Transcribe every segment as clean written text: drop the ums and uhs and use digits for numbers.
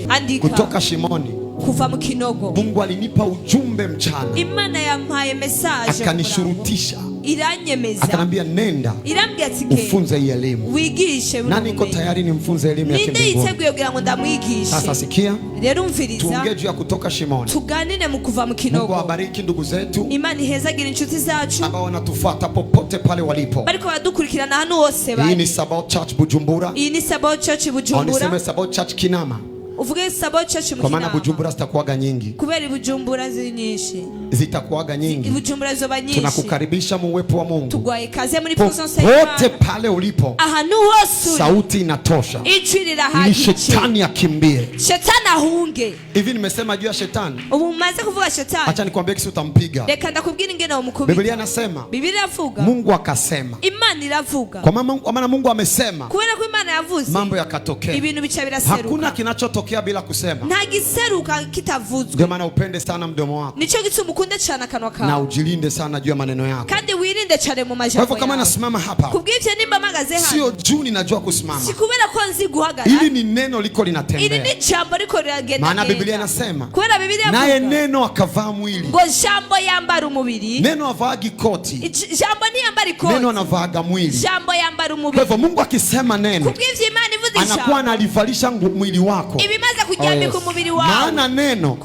Andika kutoka shimoni. Kuva Mukinogo. Mungu alinipa ujumbe mchana. Imana yampaye message. Akanishurutisha. Iranyemeza. Akanambia nenda. Irambia tike. Ufunze hii elimu. Wigishe. Nani iko tayari nimfunze elimu ya kimbinguni? Ninde yiteguye kugira ngo ndamwigishe. Sasa sikia. Rero umviriza. Tuongee juu ya kutoka shimoni. Tuganine mu kuva Mukinogo. Mungu abariki ndugu zetu. Imana ihezagira inshuti zacu. Ambao wanatufuata popote pale walipo. Bariko badukurikirana hano hose bari. Hii ni Sabaoth Church Bujumbura. Hii ni Sabaoth Church Bujumbura. Niseme Sabaoth Church Kinama. Uvuge Sabaoth Church Mukina. Kwa maana Bujumbura zitakuwaga nyingi. Kubera Bujumbura nyinshi. Zitakuwaga nyingi. Bujumbura zoba nyinshi. Tunakukaribisha mu uwepo wa Mungu. Tugwaye kaze muri presence ya Mungu. Wote pale ulipo. Ahantu hose. Sauti inatosha. Ijwi hadi. Ni shetani akimbie. Shetani ahunge. Hivi nimesema juu ya shetani. Ubu umaze kuvuga shetani. Acha nikwambie kisi utampiga. Reka ndakubwira ingene umukubita. Biblia inasema. Biblia iravuga. Mungu akasema. Imana iravuga. Kwa maana Mungu amesema. Kubera ko Imana yavuze. Mambo yakatokea. Ibintu bica biraseruka. Hakuna kinachotokea bila kusema. Nta giseruka kitavuzwe. Ndio maana upende sana mdomo wako. Nico gituma ukunde cyane akanwa kawe. Na ujilinde sana juu ya maneno yako. Kandi wirinde cyane mu majambo. Kwa hivyo kama nasimama hapa. Kubw'ivyo nimba magaze hano. Sio juu ninajua kusimama. Sikubera ko nzi guhagarara. Ili ni neno liko linatembea. Ili ni jambo liko linagenda. Maana Biblia inasema. Kubera Biblia naye neno akavaa mwili. Ngo jambo yambara umubiri. Neno avagi koti. Jambo ni yambara ikoti. Neno anavaga mwili. Jambo yambara umubiri. Kwa hivyo Mungu akisema neno. Kubw'ivyo Imana ivuze jambo. Anakuwa analivalisha mwili wako. Ibimaze kujambika umubiri wako. Maana neno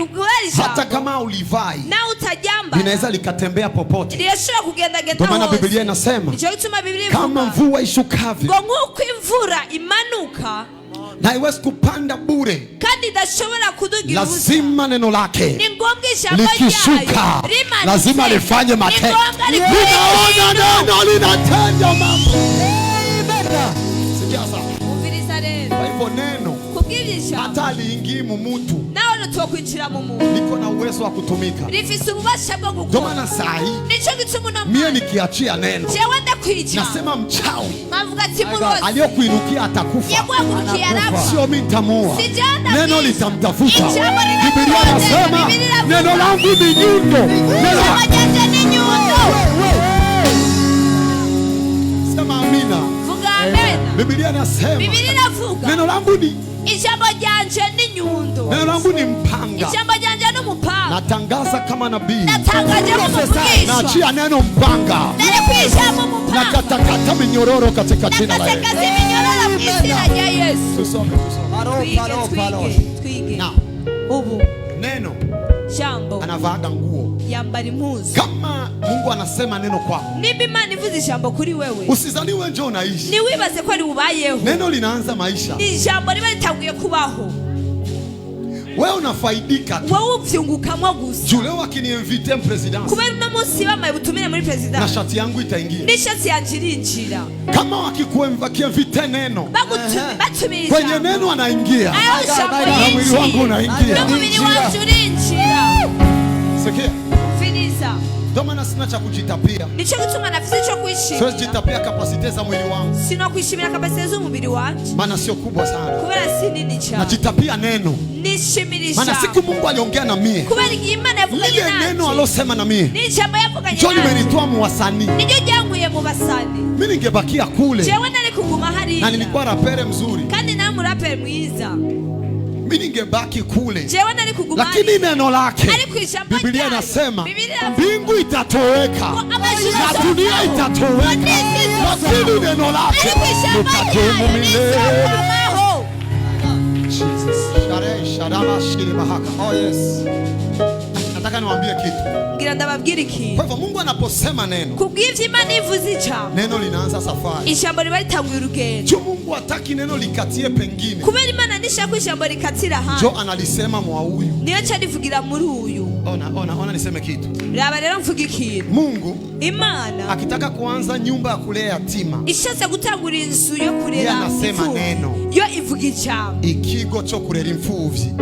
hata kama ulivai na utajamba linaweza likatembea popote. Liyashobora kugenda genda. Ndio maana Biblia inasema kama mvua ishukavyo. Ngo nkuko imvura imanuka na iwezi kupanda bure. Kandi idashobora kudugira ubusa. Lazima neno lake ni ngombwa ijambo likishuka lazima lifanye matendo. Ninaona neno linatenda mambo. Sikia sasa. Uviriza rero. Kwa hivyo neno kubwirisha hata liingii mu mtu. Nawe ntokwinjira mu muntu. Liko na uwezo wa kutumika. Rifise ububasha bwo gukora. Ndio maana saa hii nico gituma no mie nikiachia neno. Jewe ndakwica. Nasema mchawi. Mavuga ati murozi. Aliyokuinukia atakufa. Anakufa. Sio mimi nitamuua. Neno litamtafuta. Biblia inasema neno langu ni nyundo. Neno langu ni nyundo. Sema amina. Vuga amena. Biblia inasema. Biblia inavuga. Neno langu ni ijambo ryanje ni nyundo. Neno langu ni mpanga. Ijambo ryanje ni mpanga. Natangaza kama nabii. Natangaza kama mfundisho. Naachia neno mpanga. Neno kuisha mpanga. Nakatakata minyororo katika jina la Yesu. Nakatakata minyororo kwa jina la Yesu. Tusome. Twige. Na ubu neno jambo anavaga nguo. Yambara impuzu. Kama Mungu anasema neno kwako. Niba Imana ivuze ijambo kuri wewe. Usizaliwe njoo unaishi. Ni wibaze ko ari ubayeho. Neno linaanza maisha. Ni ijambo riba ritanguye kubaho. Wewe unafaidika tu. Wewe uvyungukamwa gusa. Juu leo akiniinvite president. Kubera uno munsi bamaye butumire muri president. Na shati yangu itaingia. Ni shati yanje irinjira. Kama wakikuinvite neno. Batumire kwenye neno anaingia. Na mwili wangu unaingia. Na mwili wangu urinjira. Sikia. Finiza. Ndio maana sina cha kujitapia. Nico gituma nafise cyo kwishimira. Siwezi jitapia kapasite za mwili wangu. Sina kwishimira kapasite z'umubiri wanje. Maana sio kubwa sana. Kubera si nini cyane. Najitapia neno. Nishimirisha. Maana siku Mungu aliongea na mie. Kubera Imana yavuganye nawe. Neno alosema na mie. Ni jambo yavuganye nawe. Njoo nimenitoa mu wasanii. Nijyo janguye mu basani. Mimi ningebakia kule. Jewe nari kuguma hari. Na nilikuwa rapere mzuri. Kandi na murapere mwiza. Mimi ningebaki kule. Jewe nari kuguma. Lakini neno lake. Biblia inasema mbingu itatoweka. Na dunia itatoweka. Lakini neno lake litadumu milele. Oh yes. Nataka niwaambie kitu. Ngira ndababwira iki. Kwa hivyo Mungu anaposema neno. Kubw'ivyo Imana ivuze ijambo. Neno linaanza safari. Ijambo riba ritanguye urugendo. Jo Mungu hataki neno likatie pengine. Kubera Imana nishaka ijambo rikatira hano. Jo analisema mwa huyu. Niyo cyarivugira muri uyu. Ona niseme kitu. Raba rero mvuga ikintu. Mungu Imana akitaka kuanza nyumba ya kulea yatima. Ishatse gutangura inzu yo kurera. Anasema neno. Yo ivuga ijambo. Ikigo cyo kurera imfuvyi.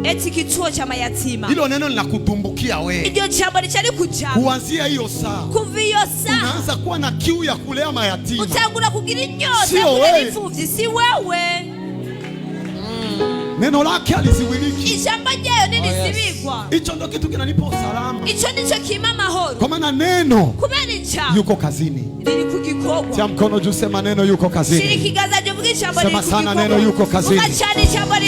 Eti kituo cha mayatima. Hilo neno linakutumbukia wewe. Ndio jambo lichali kujama. Kuanzia hiyo saa. Kuva hiyo saa. Unaanza kuwa na kiu ya kulea mayatima. Utangura kugira inyota ya kulea imfuvyi si wewe. Neno lake aliziwiliki. Ijambo ryayo nilizibigwa. Hicho ndio kitu kinanipa usalama. Icho ndicho kima mahoro. Kwa maana neno kubera ijambo yuko kazini. Lili kugikorwa. Tia mkono juu sema neno yuko kazini. Shirikigaza Sema sana neno yuko kazini.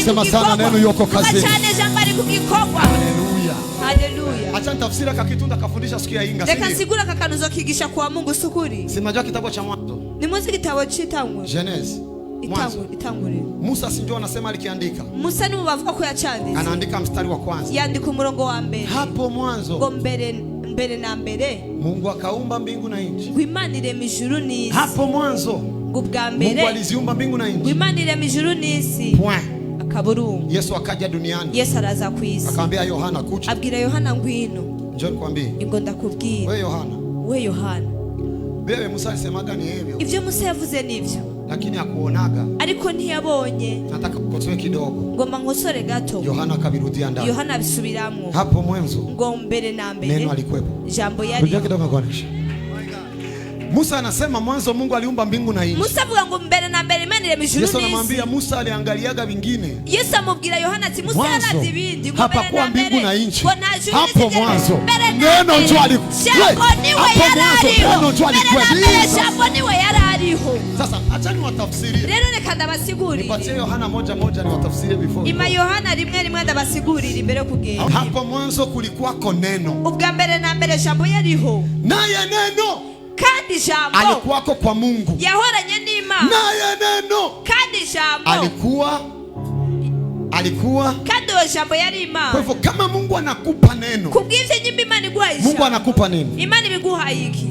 Sema sana neno yuko kazini. Haleluya. Haleluya. Acha nitafsira kakitunda kafundisha siku ya Inga. Reka sigura kakanuzo kigisha kwa Mungu sukuri. Sinajua kitabu cha Mwanzo. Ni Mwanzo kitabu cy'Itanguriro. Genesis. Itanguriro. Musa si ndio anasema alikiandika. Musa ni mubavuga ko yacanditse. Anaandika mstari wa kwanza. Yandika umurongo wa mbere. Hapo mwanzo. Ngo mbere na mbere. Mungu akaumba mbingu na nchi. Wimanire mijuru n'isi. Hapo mwanzo. Ngo bwa mbere. Mungu aliziumba mbingu na nchi. Wimanire mijuru n'isi. Point. Akaburungu. Yesu akaja duniani. Yesu araza ku isi. Akamwambia Yohana kuja. Abwira Yohana ngwino. Njoo nikwambie. Ingo ndakubwira. Wewe Yohana. Wewe Musa alisemaga ni hivyo. Ivyo Musa yavuze nivyo. Lakini hakuonaga. Ariko ntiyabonye. Nataka kukosoe kidogo. Ngomba nkosore gato. Yohana akabirudia ndani. Yohana abisubiramwo. Hapo mwanzo. Ngo mbere na mbere. Neno alikuwepo. Jambo yari. Rudia kidogo kwanisha. Musa anasema mwanzo Mungu aliumba mbingu na nchi. Musa avuga ngo mbere na mbere Imana irema ijuru n'isi. Yesu anamwambia Musa aliangaliaga vingine. Yesu amubwira Yohana ati Musa yarazi ibindi ngo hapa kwa mbingu na nchi. Hapo mwanzo neno njoo alikuwa. Neno njoo alikuwa. Jambo niwe yarariho. Sasa achani watafsiri. Rero reka ndabasigurire. Nipatie Yohana moja ni watafsiri before. Ima Yohana rimwe ndabasigurire imbere kugenda. Hapo mwanzo kulikuwako neno. Ubwa mbere na mbere jambo yariho. Naye neno kandi jambo alikuwako kwa Mungu. Yahoranye n'Imana. Naye neno kandi jambo alikuwa kandi jambo yari Imana. Kwa hivyo kama Mungu anakupa neno, kubwivyo nyimba Imana iguhaye. Mungu anakupa nini? Imana ibiguhaye iki?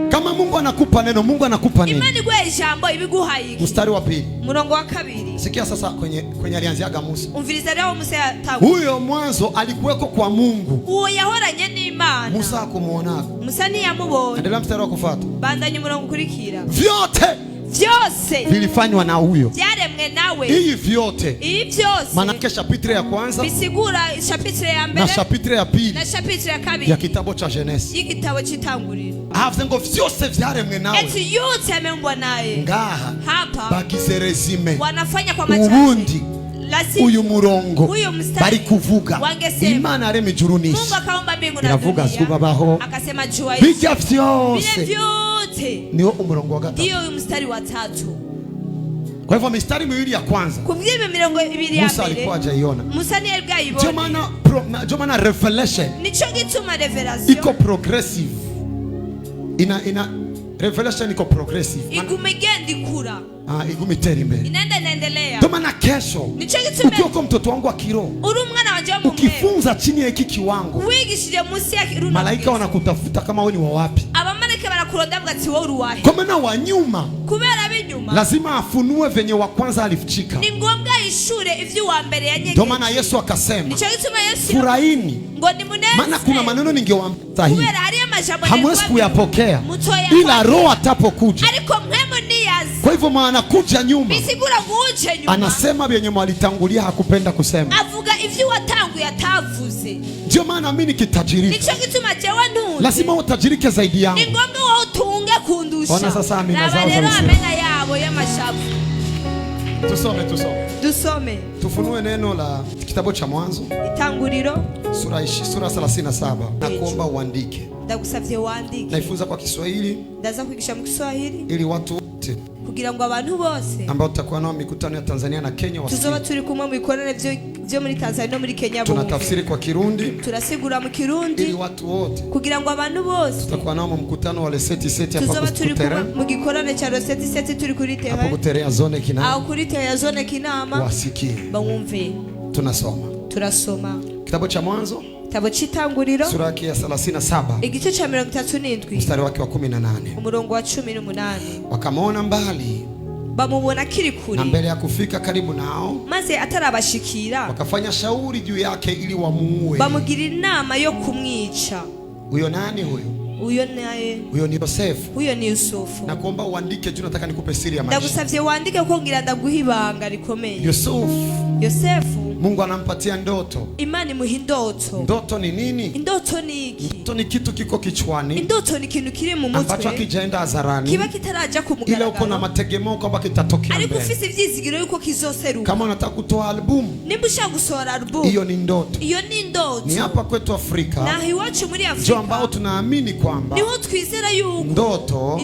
Kama Mungu anakupa neno, Mungu anakupa nini? Imana iguhaye jambo ibiguhaye iki? Mstari wa 2. Murongo wa 2. Sikia sasa kwenye alianziaga Musa. Umviriza leo Musa yatabu. Huyo mwanzo alikuweko kwa Mungu. Uwo yahoranye n'Imana. Musa hakumuonaga. Musa ntiyamubonye. Endelea mstari wa kufuata. Bandanye umurongo ukurikira. Vyote vilifanywa na huyo. Byaremwe nawe. Hii vyote. Hii byose. Maana chapitre ya kwanza. Bisigura chapitre ya mbere. Na chapitre ya pili. Na chapitre ya kabiri. Ya kitabu cha Genesis. Y'igitabo cy'Itanguriro. Havuze ngo vyose vyaremwe nawe. Eti yote ameumbwa naye. Ngaha. Hapa. Bagize resume. Wanafanya kwa machache. Ubundi. Uyu murongo. Huyo mstari. Bari kuvuga. Imana arema ijuru n'isi. Mungu akaumba mbingu na iravuga dunia. Subabaho. Akasema jua hii. Bijya vyose. Vile vyote. Niyo umurongo wa gatatu. Ndio uyu mstari wa 3. Kwa hivyo mistari miwili ya kwanza. Kubw'ibyo mirongo ibiri ya mbere. Musa alikuwa hajaiona. Musa ni bwayibona. Ndio maana revelation. Nico gituma revelation. Iko progressive. Revelation iko progressive. Igumegenda ikura. Igumitera imbere. Inaendelea. Ndio maana kesho. Nico gituma. Ukiwa mtoto wangu wa kiroho. Uri umwana wanje wa mume. Ukifunza chini ya hiki kiwango. Wigishije munsi ya kiruna. Malaika wanakutafuta kama wewe ni wa wapi. Abamarika barakuronda bwati wowe uri wahe. Kwa maana wa nyuma. Kubera binyuma. Lazima afunue venye wa kwanza alifichika. Ni ngombwa ishure ivyo wa mbere yanyegeje. Ndio maana Yesu akasema. Nico gituma Yesu. Furahini. Ngo ni muneze. Maana kuna maneno ningewaambia sahihi. Kubera hariyo majambo hamwezi kuyapokea. Ila Roho atapokuja. Ariko mwemo niyazi. Kwa hivyo maana kuja nyuma. Bisigura nguje nyuma. Anasema vyenye mwalitangulia hakupenda kusema. Avuga ivyo watanguye atavuze. Ndio maana mimi nikitajirika. Nico gituma jewe ntunze. Lazima utajirike zaidi yangu. Ni ngombwa wao utunge kundusha. Ona sasa amina zao za amena yabo y'amashavu. Tusome. Tufunue neno la kitabu cha Mwanzo. Itanguriro. Sura 37. Na kuomba uandike. Ndagusavye wandike. Naifunza kwa Kiswahili. Ndaza kwigisha mu Kiswahili. Ili watu wote. Kugira ngo abantu bose. Ambao tutakuwa nao mikutano ya Tanzania na Kenya wasikie. Tuzoba turi kumwe mu bikorane byo muri Tanzania no muri Kenya bo. Tunatafsiri kwa Kirundi. Turasigura mu Kirundi. Ili watu wote. Kugira ngo abantu bose. Tutakuwa nao mu mkutano wa Leseti hapa Tuzoba turi kumwe mu gikorane cha Leseti turi kuri Tehe. Hapo kuterea zone Kinama. Au kuri Tehe zone Kinama. Wasikie. Bamwumve. Turasoma. Kitabu cha Mwanzo. Kitabu cy'Itanguriro. Sura ya 37. Igice cha 37. Mstari wake wa 18. Umurongo wa 18. Wakamwona mbali. Bamubona kiri kuri. Na mbele ya kufika karibu nao. Maze atarabashikira. Wakafanya shauri juu yake ili wamuue. Bamugira inama yo kumwica. Huyo nani huyo? Huyo naye. Huyo ni Yosefu. Huyo ni Yusufu. Na kuomba uandike juu nataka nikupe siri ya maisha. Ndagusavye wandike ko ngira ndaguha ibanga rikomeye. Yusufu Yosefu Mungu anampatia ndoto. Imani muha indoto. Ndoto ni nini? Indoto ni iki? Ndoto ni kitu kiko kichwani. Indoto ni kintu kiri mu mutwe ambacho hakijaenda hadharani. Kiba kitaraja ku mugaragaro. Ila uko na mategemeo kwamba kitatokea mbele. Ariko ufise ivyizigiro yuko kizoseruka. Kama unataka kutoa album, nimba ushaka gusohora album, hiyo ni ndoto. Iyo ni ndoto. Ni hapa kwetu Afrika. Na iwacu muri Afrika. Ndio ambao tunaamini kwamba niho twizera yuko ndoto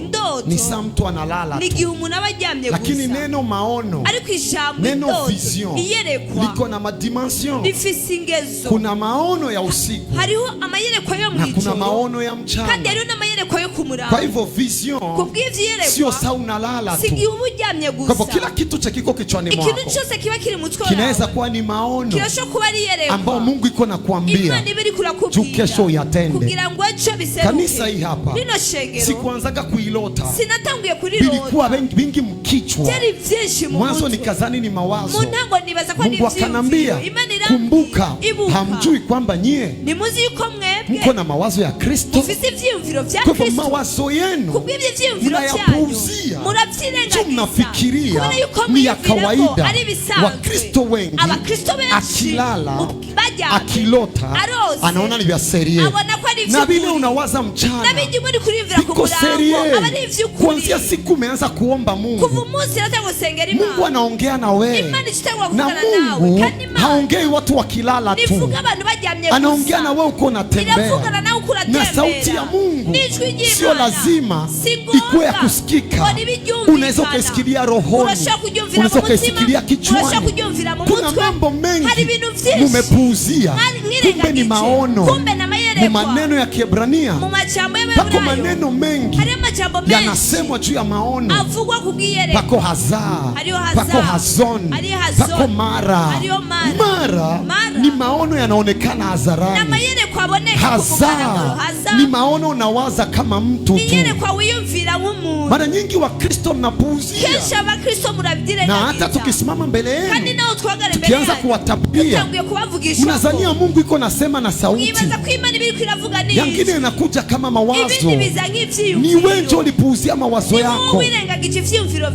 ni saa mtu analala tu. Ni gihe umuntu aba aryamye gusa. Lakini neno maono, ariko ijambo neno vision, iyerekwa liko na madimension. Rifise ingezo. Kuna maono ya usiku. Hariho amayerekwa yo mwijoro. Na kuna maono ya mchana. Kandi hariho n'amayerekwa yo kumuraba. Kwa hivyo vision sio saa unalala tu. Sigihe uba uryamye gusa. Kwa hivyo kila kitu cha kiko kichwani mwako, ikintu cyose kiba kiri mutwe wawe kinaweza kuwa ni maono kirashobora kuba ari iyerekwa ambao Mungu iko na kuambia Imana ibiri kurakubwira kesho uyatende. kugira ngo ejo biseruke. Kanisa hii hapa rino shengero sikuanzaga kuilota, sinatanguye kurirota, bilikuwa vingi mkichwa. byari byinshi mu mwanzo mutwe. nikazani ni mawazo. Munango nibaza ko Mungu akanambia, kumbuka, hamjui kwamba nyie nimuzi yuko mwebwe mko na mawazo ya Kristo. mufise ivyiyumviro vya Kwa Kristo. mawazo yenu kubw'ibyo ivyiyumviro mnayapuuzia, muravyirengagiza, mnafikiria ni ya kawaida. Wakristo wengi akilala akilota anaona ni vya serie, na vile unawaza mchana viko serie. Kuanzia siku umeanza kuomba Mungu, Mungu anaongea na wewe, na Mungu haongei watu wakilala tu, anaongea na wewe uko unatembea. Na sauti ya Mungu sio lazima ikuwe ya kusikika, unaweza ukasikilia rohoni, unaweza ukasikilia kichwani. Kuna mambo mengi mumepuuzia, kumbe ni maono. Mu maneno ya Kiebrania pako maneno mengi yanasemwa juu ya maono. Pako hazaa, pako hazon, pako mara. Mara ni maono yanaonekana hadharani. Hazaa ni maono unawaza kama mtu tu. Mara nyingi Wakristo mnapuuzia, na hata tukisimama mbele yenu tukianza kuwatabiria, mnazania Mungu iko nasema na sauti yangine inakuja kama mawazo. Ni wewe ndio ulipuuzia mawazo yako,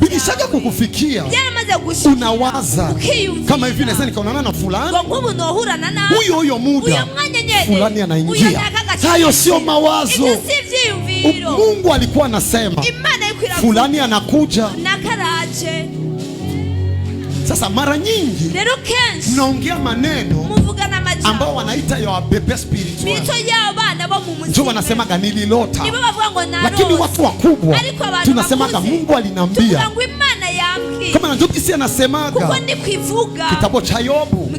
bilishaka kukufikia. Unawaza kama hivi, naweza nikaonana na fulani, huyo muda fulani anaingia. Hayo sio mawazo. Mungu alikuwa anasema fulani anakuja. Sasa mara nyingi mnaongea maneno ambao wanaita ya bebe spiritual, ndio wanasemaga nililota. Lakini watu wakubwa tunasemaga Mungu alinambia. Kama ndio kisi anasemaga kitabu cha Yobu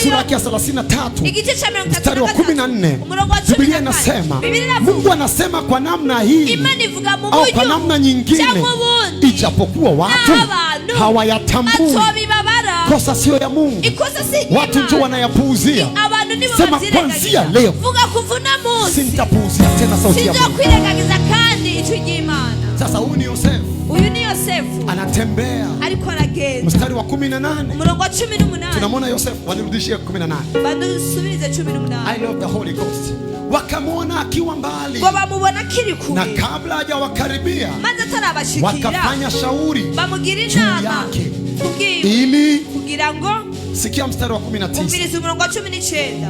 sura ya 33 mstari wa 14, Biblia inasema Mungu anasema kwa namna hii au kwa namna nyingine, ijapokuwa watu hawayatambui. Kosa sio ya Mungu, watu ndio wanayapuuzia. Sema kwanzia leo sintapuuzia tena sauti ya Mungu. Sasa huyu ni Yosefu anatembea. Mstari wa 18 tunamwona Yosefu, wanirudishie 18. I love the Holy Ghost. Wakamwona akiwa mbali, na kabla hajawakaribia wakafanya shauri juu yake ili kugira ngo. Sikia mstari wa 19.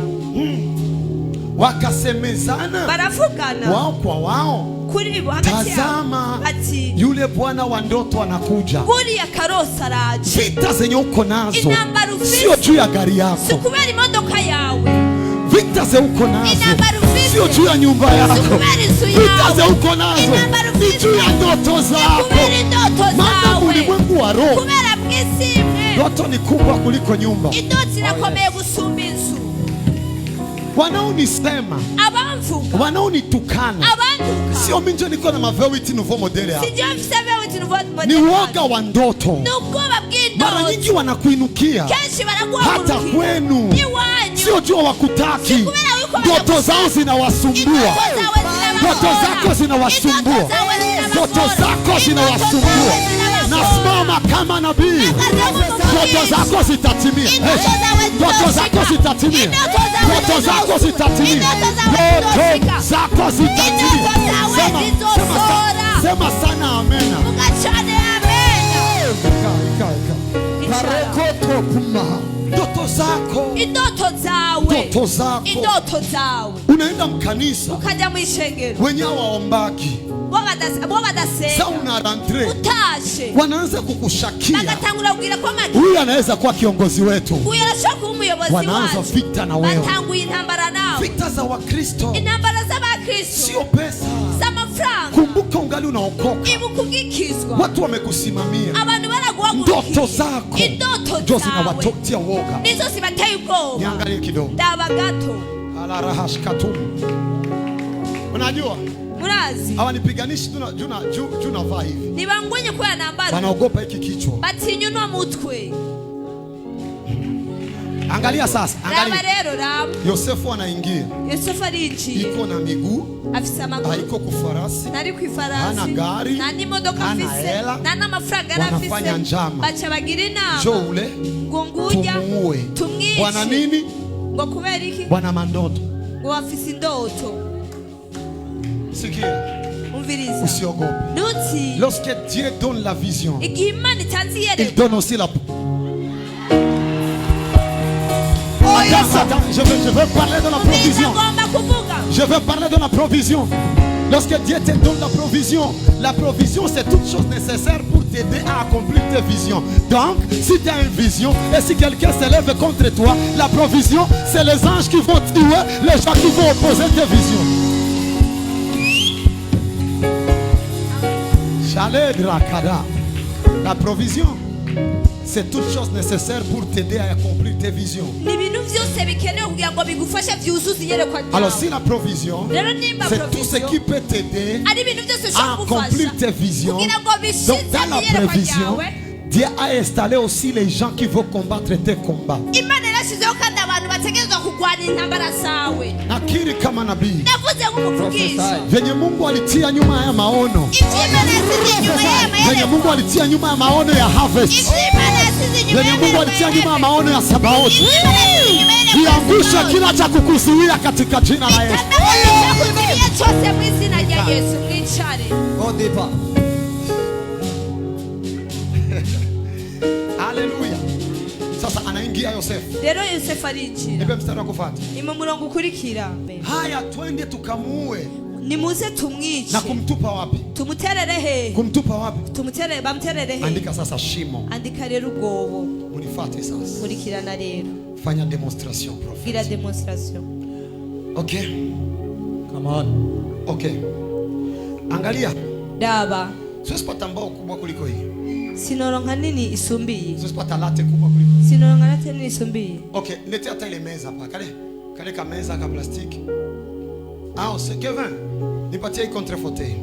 Wakasemezana wao kwa wao, tazama yule bwana wa ndoto anakuja. Vita zenye uko nazo sio juu ya gari yako, vita ze uko nazo sio juu ya nyumba yako, vita ze uko nazo ni juu ya ndoto zako. Maana ulimwengu wa roho, ndoto ni kubwa kuliko nyumba. Wanaonisema, wanaonitukana, sio mimi ndio niko na mavewiti nouveau modele hapa, ni woga wa ndoto. Mara nyingi wanakuinukia hata kwenu, sio jua wakutaki. Ndoto zao zinawasumbua, ndoto zako zinawasumbua, ndoto zako zinawasumbua. Nasimama kama nabii, ndoto zako zitatimia, ndoto zako zitatimia, ndoto zako zitatimia, ndoto zako zitatimia. Sema sana amena. Ndoto zako, indoto zawe, unaenda mkanisa, ukaja mwishengero, wenyewe waombaki, sasa una rentre, wanaanza kukushakia, huyu anaweza kuwa kiongozi wetu, wanaanza vita na wewe. Vita za Wakristo sio pesa. Kumbuka ungali unaokoka, watu wamekusimamia. Ndoto zako ndio zinawatotia woga. Niangalie kidogo. Unajua hawanipiganishi juu navaa hivi, wanaogopa hiki kichwa. Angalia sasa, angalia. Yosefu anaingia, iko na miguu, haiko kufarasi, hana gari, hana hela, wanafanya njama, ule tumuue. Bwana nini? Bwana mandoto. Sikia, usiogope. Lorsque Dieu donne la vision, il donne aussi la... Je veux parler de la provision. Je veux parler de la provision. Lorsque Dieu te donne la provision c'est toute chose nécessaire pour t'aider à accomplir tes visions. Donc, si tu as une vision et si quelqu'un s'élève contre toi, la provision, c'est les anges qui vont tuer les gens qui vont opposer tes visions. La provision, c'est toute chose nécessaire pour t'aider à accomplir tes visions. Alors si la provision, c'est tout ce qui peut t'aider à accomplir tes visions, donc dans la prévision, Dieu a installé aussi les gens qui vont combattre tes combats. Nakiri kama nabii, venye Mungu alitia nyuma ya maono, venye Mungu alitia nyuma ya maono ya harvest, venye Mungu alitia nyuma ya maono ya Sabaoti, iangusha kila cha kukuzuia katika jina la Yesu. Haleluya. Sasa anaingia Yosefu. Lero Yosefu arinjira. Nipe mstari wa kufuata. Imo murongo ukurikira. Haya, twende tukamuue. Nimuze tumwice. Na kumtupa wapi? Tumuterere he. Kumtupa wapi? Tumuterere, bamterere he. Andika sasa shimo. Andika rero ugobo. Unifuate sasa. Kurikirana rero. Fanya demonstration prophet. Gira demonstration. Okay. Come on. Okay. Angalia. Daba. Sio spata mbao kubwa kuliko hii. Sinoronka nini isumbiye. Sio spata late kubwa kuliko. Sinoronka late nini isumbiye. Okay, lete hata ile meza hapa. Kale ka meza ka plastiki. C'est Kevin. Nipatie hii contrefauteuil.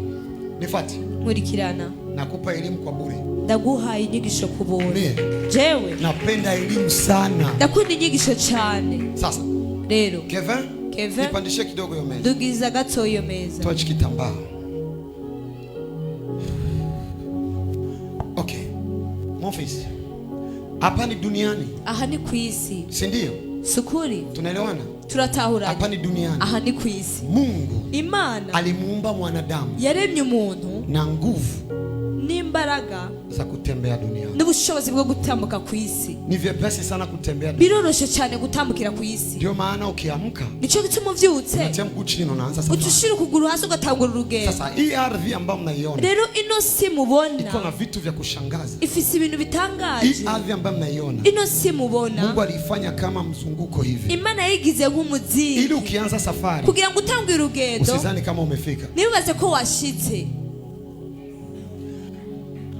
Nifuate. Murikirana. Nakupa elimu kwa bure. Ndaguha inyigisho kubure. Jewe napenda elimu sana. Ndakunda inyigisho cyane. Sasa. Rero. Kevin. Nipandishe kidogo hiyo meza. Dugiza gato hiyo meza. Toa kitambaa. Okay. Mon fils. Hapa ni duniani. Aha ni kuisi. Si ndio? Sukuri. Tunaelewana? Turatahura. Hapa ni duniani. Aha ni kuisi. Mungu Imana alimuumba mwanadamu. Yaremye umuntu na nguvu n'imbaraga za kutembea duniani. N'ubushobozi bwo gutambuka ku isi. Ni vyepesi sana kutembea duniani. Biroroshe cyane gutambukira ku isi. Ndio maana ukiamka, nico gituma uvyutse, unatia mguu chini unaanza safari. Utushira ukuguru hasi ugatangura urugendo. Sasa hii ardhi ambayo mnaiona, rero ino si mubona, iko na vitu vya kushangaza. Ifisi ibintu bitangaje. Hii ardhi ambayo mnaiona, ino si mubona, Mungu alifanya kama mzunguko hivi. Imana yigize nk'umuzingi. Ili ukianza safari, kugira ngo utangwe urugendo, usizani kama umefika. Nibaze ko washitse.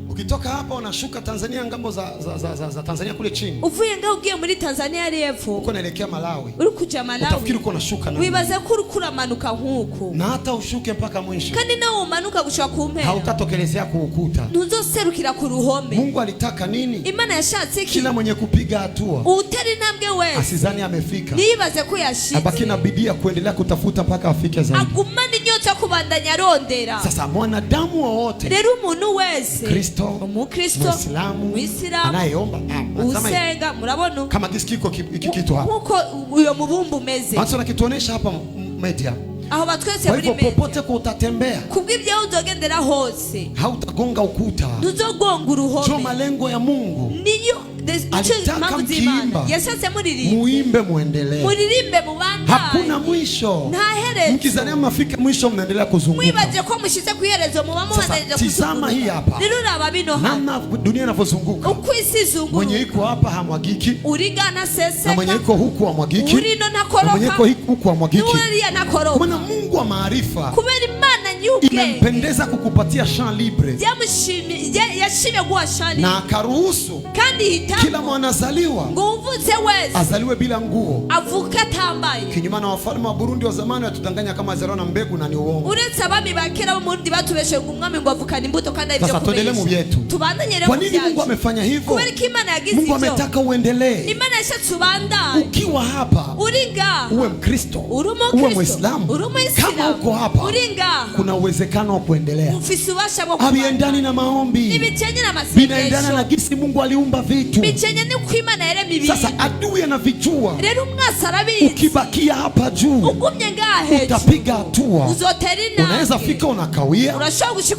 Ukitoka hapa unashuka Tanzania, ngambo za Tanzania kule chini. Uvuye ngaho ugiye muri Tanzania refu. Uko naelekea Malawi. Uri kuja Malawi. Utafikiri uko nashuka na. Wibaze ko uri kuramanuka nkuko. Na hata ushuke mpaka mwisho. Kandi nawe umanuka gushika ku mpera. Hautatokelezea ku ukuta. Ntuzoserukira ku ruhome. Mungu alitaka nini? Imana yashatse iki? Kila mwenye kupiga hatua, uteri nambwe wese, asizani amefika. Nibaze ko yashitse. Abaki na bidii ya kuendelea kutafuta mpaka afike zaidi. Agumana inyota kubandanya rondera. Sasa mwanadamu wote, rero umuntu wese, Kristo, Umukristo, Muislamu, anayeomba, usenga, murabona kama gisikiko iki kitu hapa. Uko uyo mubumbu meze. Basi nakituonesha hapa media. Aho batwese muri media. Popote ko utatembea, kubw'ibyo uzogendera hose, hautagonga ukuta. Ntuzogonga uruhome. Jo malengo ya Mungu. Niyo alitaka mkiimba muimbe muendelee. Hakuna mwisho. Mkizania mafike mwisho mnaendelea kuzunguka. Sasa tizama hii hapa namna dunia inavyozunguka. Mwenye iko hapa hamwagiki, na mwenye iko huku hamwagiki, na mwenye iko huku hamwagiki. Maana Mungu wa maarifa imempendeza kukupatia champ libre, na akaruhusu kila mwanazaliwa azaliwe bila nguo. Kinyume na wafalme wa Burundi wa zamani watudanganya kama azaliwa na mbegu, na ni uongo. Sasa tuendelee mu vyetu. Kwa nini Mungu amefanya hivyo? Mungu ametaka uendelee. Ukiwa hapa uwe Mkristo, uwe Muislamu, kama uko hapa kuna uwezekano wa kuendelea. Habiendani na maombi, binaendana na jinsi Mungu aliumba vitu. Sasa adui anavijua. Ukibakia hapa juu utapiga hatua. Unaweza fika unakawia,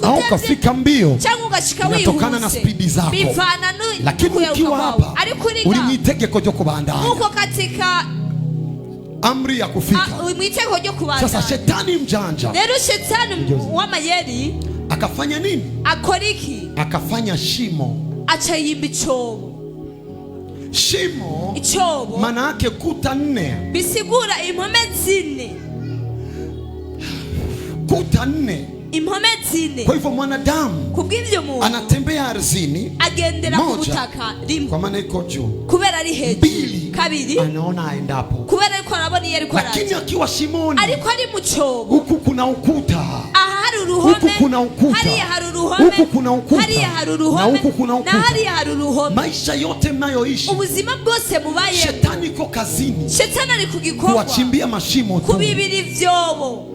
au ukafika mbio, inatokana na spidi zako. Lakini ukiwa hapa ulimwitegeko ryo kubandanya, uko katika amri ya kufika. Sasa shetani mjanja, rero shetani wamayeri akafanya nini? Akoriki, akafanya shimo, achayimba icobo. Shimo icobo maana yake kuta 4, bisigura impome 4, kuta 4, impome 4. Kwa hivyo mwanadamu kubw'ivyo muntu anatembea ardhini, agendera ku butaka rimwe, kwa maana iko juu, kubera ari hejuru, kabiri anaona aendapo, kubera ariko arabona iyo ariko araje. Lakini akiwa shimoni, ariko ari mu cobo, huku kuna ukuta, hari uruhome, huku kuna ukuta, hariya hari uruhome, huku kuna ukuta, hariya hari uruhome, na huku kuna ukuta, na hariya hari uruhome. Maisha yote mnayoishi, ubuzima bwose mubaye, shetani iko kazini, shetani ari kugikorwa, kuwachimbia mashimo tu, kubibira ivyobo.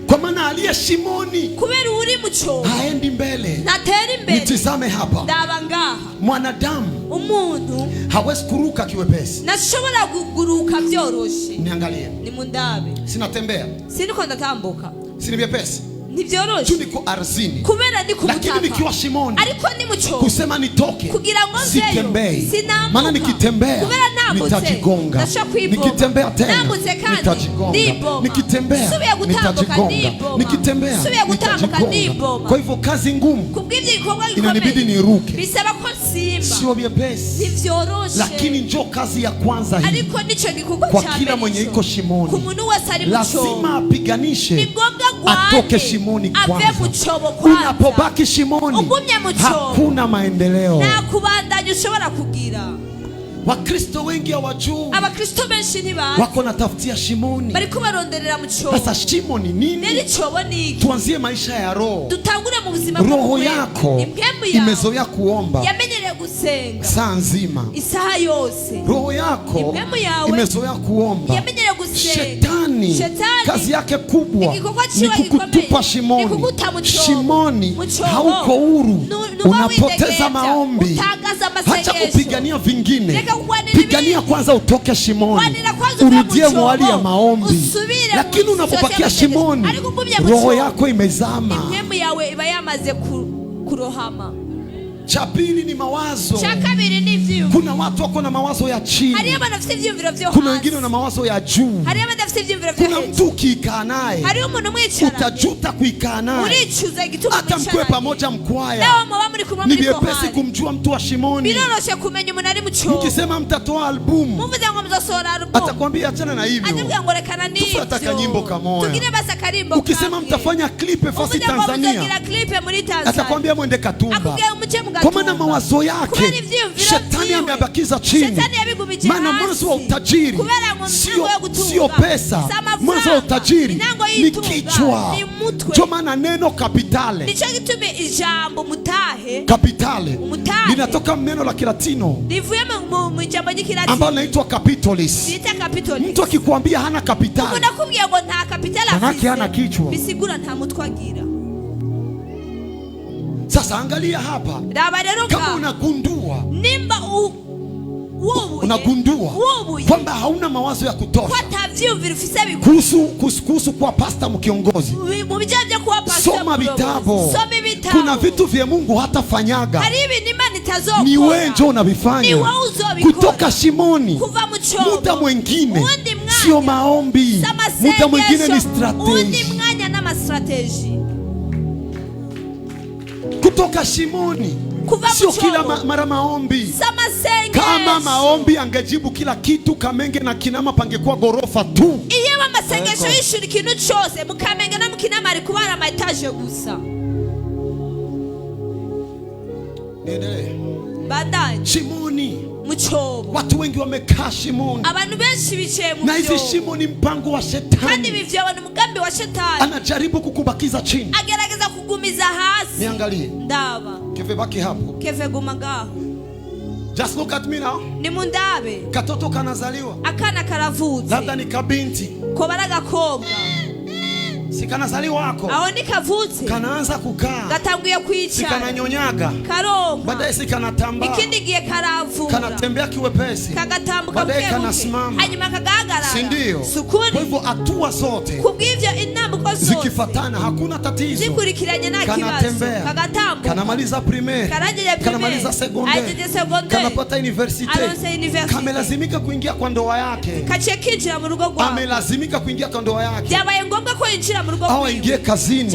Kwa maana aliye shimoni kubera uri muco haendi mbele, natera imbere. Nitizame hapa, ndabangaha mwanadamu, umuntu hawezi kuruka kiwepesi, nashobora kuguruka vyoroshe. Niangalie, ni mundabe, sinatembea, siniko ndatambuka, sini vyepesi, ni vyoroshe, niko arzini, kubera ndi kubutaka. Lakini nikiwa shimoni, ariko ni muco, kusema nitoke kugira ngo sitembei, maana nikitembea nitajigonga, nikitembea tena nitajigonga, nikitembea nitajigonga, nikitembea nitajigonga. Kwa hivyo kazi ngumu, inanibidi niruke, bisaba ko simba, sio vyepesi, ni vyoroshe. Lakini njoo kazi ya kwanza hii, ariko nico gikorwa kwa kila mwenye iko shimoni, lazima apiganishe atoke shimoni kwanza. Unapobaki shimoni hakuna maendeleo, na kubandanya ushobora kugira. Wakristo wengi hawajui, abakristo benshi niba wako natafutia shimoni, bariko baronderera mu cyobo. Sasa shimo ni nini? Neri cyobo ni iki? Tuanzie maisha ya roho, tutangure mu buzima bwo roho yako. Imezoea kuomba, yamenyereye gusenga saa nzima, isaha yose. Roho yako imezoea kuomba, yamenyereye gusenga. Shetani kazi yake kubwa ni kukutupa shimoni. Shimoni hauko huru, unapoteza maombi. Hacha kupigania vingine, pigania kwanza utoke shimoni, urudie mwali ya maombi. Lakini unapopakia shimoni, roho yako imezama. Impemu yawe iba yamaze kurohama. Cha pili ni mawazo. Cha kabiri ni vyo. Kuna watu wako na mawazo ya chini, kuna wengine na mawazo ya juu. Kuna mtu ukikaa naye utajuta kuikaa naye, hata mkwe pamoja mkwaya. Ni vyepesi kumjua mtu wa shimoni. Mkisema mtatoa albumu, atakwambia achana na hivyo, tufuataka nyimbo kamoja. Ukisema mtafanya klipe fasi Tanzania, atakwambia mwende Katumba. Kwa maana mawazo yake shetani ameabakiza chini. Maana mwanzo wa utajiri sio pesa, mwanzo wa utajiri ni kichwa. Ndio maana neno kapitale, kapitale linatoka neno la Kilatino ambalo linaitwa capitalis. Mtu akikwambia hana kapitali, manake hana kichwa. Sasa angalia hapa, kama unagundua unagundua kwamba hauna mawazo ya kutosha kuhusu kuwa pastor mkiongozi. Soma vitabu. Kuna vitu vya Mungu hatafanyaga, ni wewe ndio unavifanya kutoka shimoni. Muda mwingine sio maombi, muda mwingine ni strategy. Kutoka shimoni sio kila mara maombi. Kama maombi angejibu kila kitu, Kamenge na Kinama pangekuwa gorofa tu. Iyewe amasengesho yishuri kintu cyose mu Kamenge na mu Kinama ari kubara ama etage gusa. Nene bandanye shimoni mucobo. Watu wengi wamekaa shimoni. Abantu benshi bicaye mu na hivi shimoni mpango wa shetani. Kandi bivyo abantu mugambi wa shetani. Anajaribu kukubakiza chini. Agerageza kugumiza hasi. Niangalie. Ndaba. Keve baki hapo. Keve gumaga. Just look at me now. Ni mundabe. Katoto kanazaliwa. Akana karavutse. Labda ni kabinti. Ko baragakobwa. Si kanazaliwa wako. Aho ni kavutse. Kanaanza kukaa. Gatanguye kwicara. Si kananyonyaga. Karonka. Baadaye si kanatamba. Ikindi giye karavuga. Kanatembea kiwepesi. Kagatambuka baadaye kanasimama. Hanyuma kagahagarara. Si ndio? Sukuri. Kwa hivyo hatua zote kubw'ivyo intambuko zose zikifatana hakuna tatizo. Zikurikiranye nta kibazo. Kanatembea. Kagatambuka. Kanamaliza primaire. Kanamaliza secondaire. Kanapata university. Kamelazimika kuingia kwa ndoa yake. Kaciye kinjira mu rugo rwawe. Amelazimika kuingia kwa ndoa yake. Byabaye ngombwa ko yinjira mu rugo rwawe. Ingie kazini.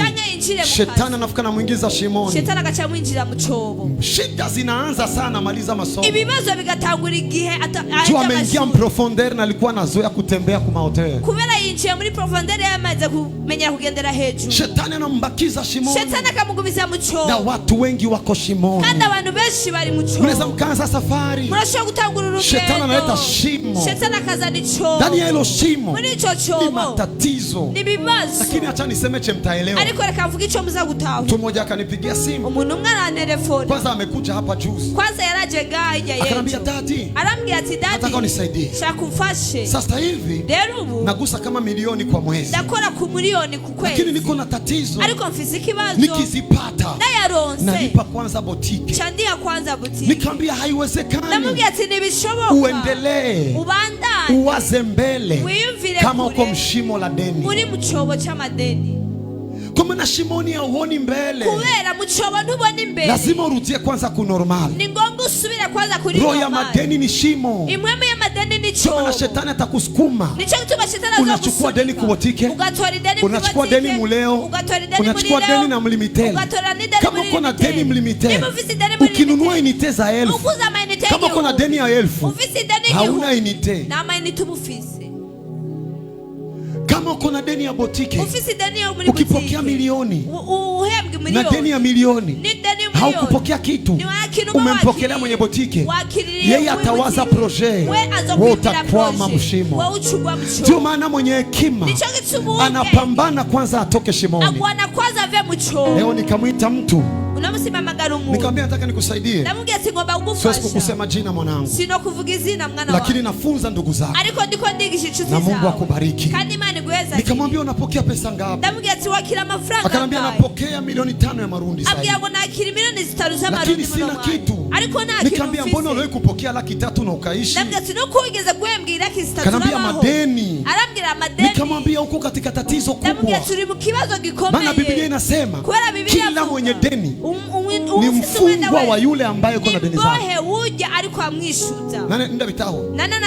Shetani anafuka na muingiza shimoni. Shetani akacha mwinjira mu cobo. Shida zinaanza sana maliza masomo. Ibibazo bigatangura igihe ameingia profondeur na alikuwa anazoea kutembea kwa hotel. Kubera yinjiye muri profondeur yamaze kumenya kugendera hejuru. Shetani anambakisha shimoni. Shetani akamugumiza mu cobo. Na watu wengi wako shimoni. Kandi abantu benshi bari mu cobo. Mnaweza mkaanza safari. Mnashaka gutangura urugendo. Shetani analeta shimo. Shetani akazana icobo. Ndani ya hilo shimo. Muri ico cobo. Ni matatizo. Ni bibazo. Lakini acha niseme mtaelewa. Ariko reka mvuge ico muza gutaha. Mtu mmoja akanipigia simu. Umuntu umwe arantelefone. Kwanza amekuja hapa juzi. Kwanza yaraje gahija yetu. Akanambia dadi. Arambia ati dadi. Nataka unisaidie. Shakufashe. Sasa hivi. Rero ubu. Nagusa kama milioni kwa mwezi. Ndakora ku milioni ku kwezi. Lakini niko na tatizo. Ariko mfise ikibazo. Nikizipata. Nayaronse. Nalipa kwanza botiki. Chandia kwanza botiki. Nikamwambia haiwezekani. Namubwira ati nibishoboka. Uendelee. Ubandanye. Uwaze mbele. Kama uko mshimo la deni. Muri mu cobo c'amadeni. Kwa maana shimoni hauoni mbele. Kubera mu cobo ntubona imbere. Lazima urudie kwanza ku normal. Ni ngombwa usubire kwanza kuri normal. Roho ya madeni ni shimo. Imweme ya madeni ni cobo. Kwa maana shetani atakusukuma. Nicho gituma shetani azakusukuma. Unachukua deni kubotike. Ugatora deni unachukua deni muleo. Unachukua deni na mlimitel. Kama uko na deni mlimitel. Ukinunua inite za 1000. Kama uko na deni ya 1000. Hauna inite. Na mainite ubufise. Kama uko na deni ya botike, ukipokea milioni na deni ya milioni, haukupokea kitu, umempokelea mwenye botike, yeye atawaza projet, wewe utakwama mshimo. Ndio maana mwenye hekima anapambana kwanza atoke shimoni. Leo nikamwita mtu, nikamwambia nataka nikusaidie. Siwezi kukusema jina mwanangu, lakini nafunza ndugu zako, na Mungu akubariki. Nikamwambia unapokea pesa ngapi? Akanambia napokea milioni 5 ya marundi sasa. Lakini sina kitu. Nikamwambia mbona wewe kupokea 300,000 na ukaishi? Akanambia madeni. Nikamwambia uko katika tatizo kubwa. Maana Biblia inasema kila mwenye deni ni mfungwa wa yule ambaye uko na deni zake. Nani ndio bitaho?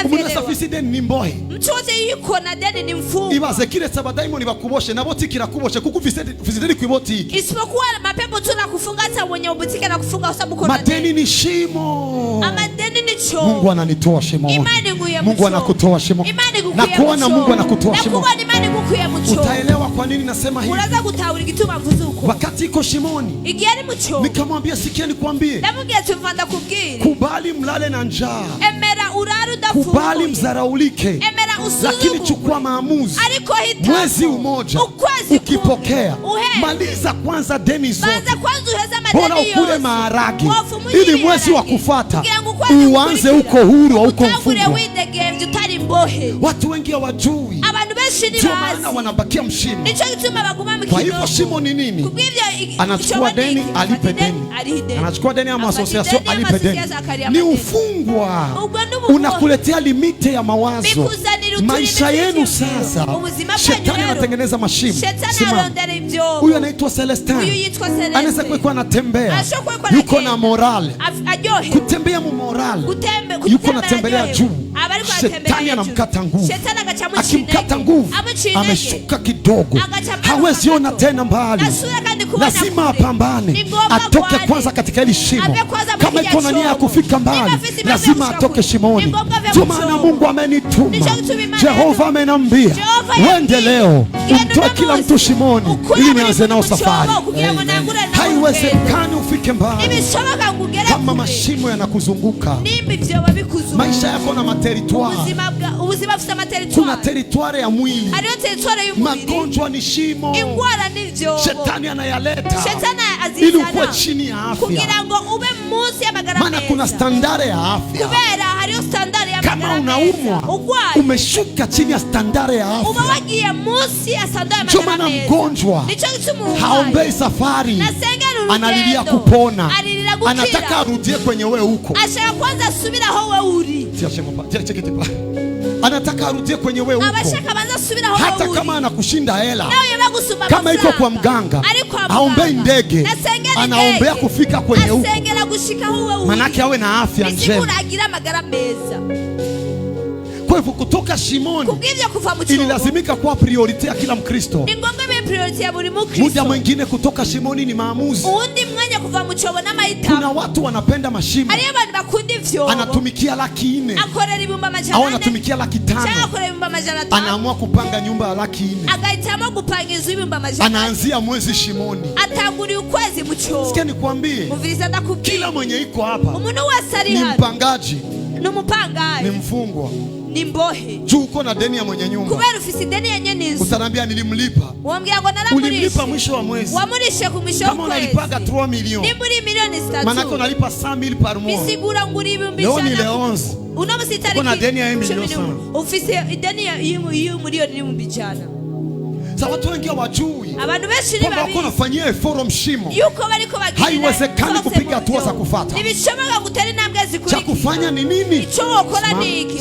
Umuntu asafisi deni ni mbohe. Mchote yuko na deni ni mfungwa. Ibaze kile sabadaimoni bakuboshe na botiki rakuboshe kuko vizideni kwibotiki. Isipokuwa mapepo tu na kufunga hata mwenye ubutike na kufunga kwa sababu kuna madeni ni shimo. Madeni ni choo. Mungu ananitoa shimo. Mungu anakutoa shimo. Na kuona Mungu anakutoa shimo. Na kuona imani ngukuye mchoo. Utaelewa kwa nini nasema hivi. Unaweza kutawuli gituma vuzuko. Wakati iko shimoni. Igiani mchoo. Nikamwambia sikia nikwambie. Ndamubwira tuvanda kubwira. Kubali mlale na njaa. Emera uraru dafu. Kubali mzaraulike. Emera usuzuku. Lakini chukua maamuzi. Mwezi umoja ukipokea maliza kwanza deni zote. Bora ukule maharagi ili mwezi wa kufuata uanze uko huru au uko mfungwa. Watu wengi hawajui ndio maana wanabakia mshimo. Kwa hivyo shimo ni nini? Anachukua deni alipe deni, anachukua deni ama association alipe deni. Ni ufungwa, unakuletea limite ya mawazo. Maisha yenu sasa, shetani anatengeneza mashimo. Huyu anaitwa Celestine, anaweza kuwa anatembea, yuko na morale, kutembea mu morale, yuko natembelea juu. Shetani anamkata nguvu, akimkata nguvu ameshuka kidogo, hawezi ona tena mbali. Lazima apambane, atoke kwanza katika hili shimo. Kama iko na nia ya kufika mbali, lazima atoke shimoni. Ndio maana Mungu amenituma, Jehova amenambia, wende leo umtoe kila mtu shimoni ili nianze nao safari. Haiwezekani ufike mbali kama mashimo yanakuzunguka. Maisha yako na materitoire. Kuna territoire ya mwili. Magonjwa ni shimo. Shetani anayaleta ili ukuwe chini ya afya. Maana kuna standard ya afya. Kama unaumwa, umeshuka chini ya standard ya afya. Ndio maana mgonjwa haombei safari, analilia kupona. Anataka arudie kwenye wewe huko. Anataka arudie kwenye wewe huko. Hata kama anakushinda hela, kama iko kwa mganga, aombei ndege, anaombea kufika kwenye huko. Manake awe na afya njema. Kwa hivyo kutoka shimoni ililazimika kuwa priority ya kila Mkristo. Muda mwingine kutoka shimoni ni maamuzi. Kuna watu wanapenda mashimo, anatumikia 400,000 au anatumikia 500,000, anaamua kupanga nyumba ya 400,000, anaanzia mwezi shimoni. Sikia nikwambie, kila mwenye iko hapa ni mpangaji, ni mfungwa, ni mbohe. Juu uko na deni ya mwenye nyumba, kubera ufisi deni yenye nizo, utanambia nilimlipa. Ulimlipa mwisho wa mwezi. Kama unalipaga 3 milioni, ni muri milioni 3. Manako unalipa 100,000 par mois. Bisigura nguri 11,000. Leo ni 11. Unamusitari. Kuna deni ya 1 milioni. Ufisi deni ya hiyo milioni ni mbijana. Sasa watu wengi hawajui. Abantu benshi ni babi. Kwa nafanyia forum shimo. Yuko bariko bagira. Haiwezekani kupiga hatua za kufuata. Nibishoboka gutera intambwe zikuri. Cha kufanya ni nini? Ico wokora niki?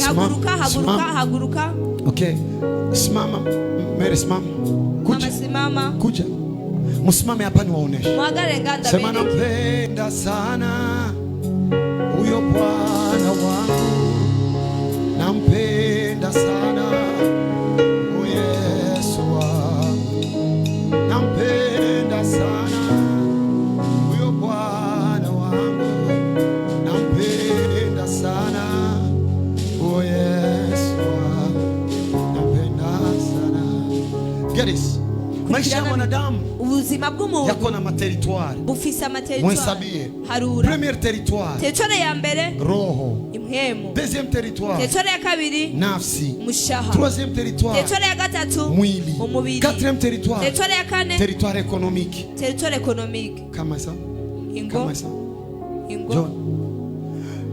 Haguruka. Okay. Simama. Mary simama. Kuja. Mama simama. Kuja. Msimame hapa ni waoneshe. Mwagale nganda. Sema nampenda sana huyo Bwana wangu. Nampenda sana maisha ya mwanadamu, ubuzima bw'umuntu yako na materitoire, bufisa materitoire. Mwesabie harura. Premier territoire, territoire ya mbere roho, impwemu. Deuxième territoire, territoire ya kabiri nafsi, mushaha. Troisième territoire, territoire ya gatatu mwili, umubiri. Quatrième territoire, territoire ya kane territoire économique, territoire économique. Kama ça, ingo, kama ça, ingo. John